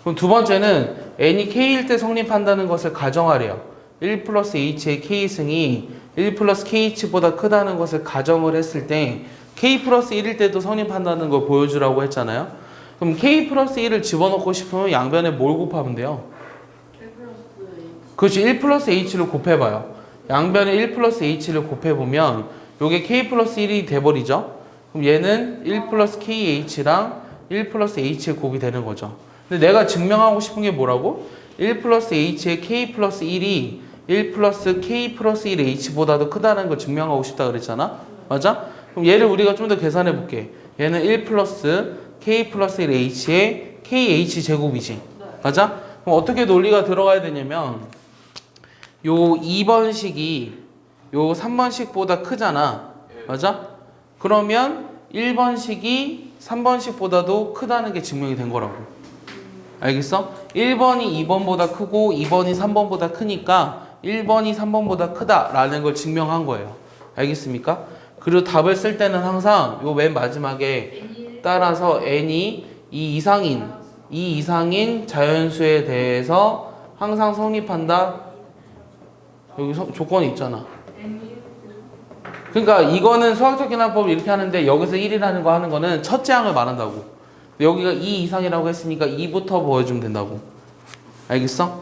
그럼 두 번째는 n이 k일 때 성립한다는 것을 가정하래요. 1 플러스 h의 k승이 1 플러스 kh보다 크다는 것을 가정을 했을 때 k 플러스 1일 때도 성립한다는 걸 보여주라고 했잖아요. 그럼 k 플러스 1을 집어넣고 싶으면 양변에 뭘 곱하면 돼요? 1 플러스 H. 그렇지. 1 플러스 h를 곱해봐요. 양변에 1 플러스 h를 곱해보면 요게 k 플러스 1이 돼버리죠. 그럼 얘는 1 플러스 kh랑 1 플러스 h의 곱이 되는 거죠. 근데 내가 증명하고 싶은 게 뭐라고? 1 플러스 h의 k 플러스 1이 1 플러스 k 플러스 1 h보다도 크다는 걸 증명하고 싶다 그랬잖아. 맞아? 그럼 얘를 우리가 좀 더 계산해 볼게. 얘는 1 플러스 k 플러스 1 h의 kh 제곱이지. 맞아? 그럼 어떻게 논리가 들어가야 되냐면 요 2번식이 요 3번식보다 크잖아. 맞아? 그러면 1번식이 3번식보다도 크다는 게 증명이 된 거라고. 알겠어? 1번이 2번보다 크고 2번이 3번보다 크니까 1번이 3번보다 크다라는 걸 증명한 거예요. 알겠습니까? 그리고 답을 쓸 때는 항상 요 맨 마지막에 따라서 n이 2 이상인 자연수에 대해서 항상 성립한다. 여기 조건이 있잖아. 그러니까 이거는 수학적 계산법을 이렇게 하는데 여기서 1이라는 거 하는 거는 첫째 항을 말한다고. 여기가 2 이상이라고 했으니까 2부터 보여주면 된다고. 알겠어?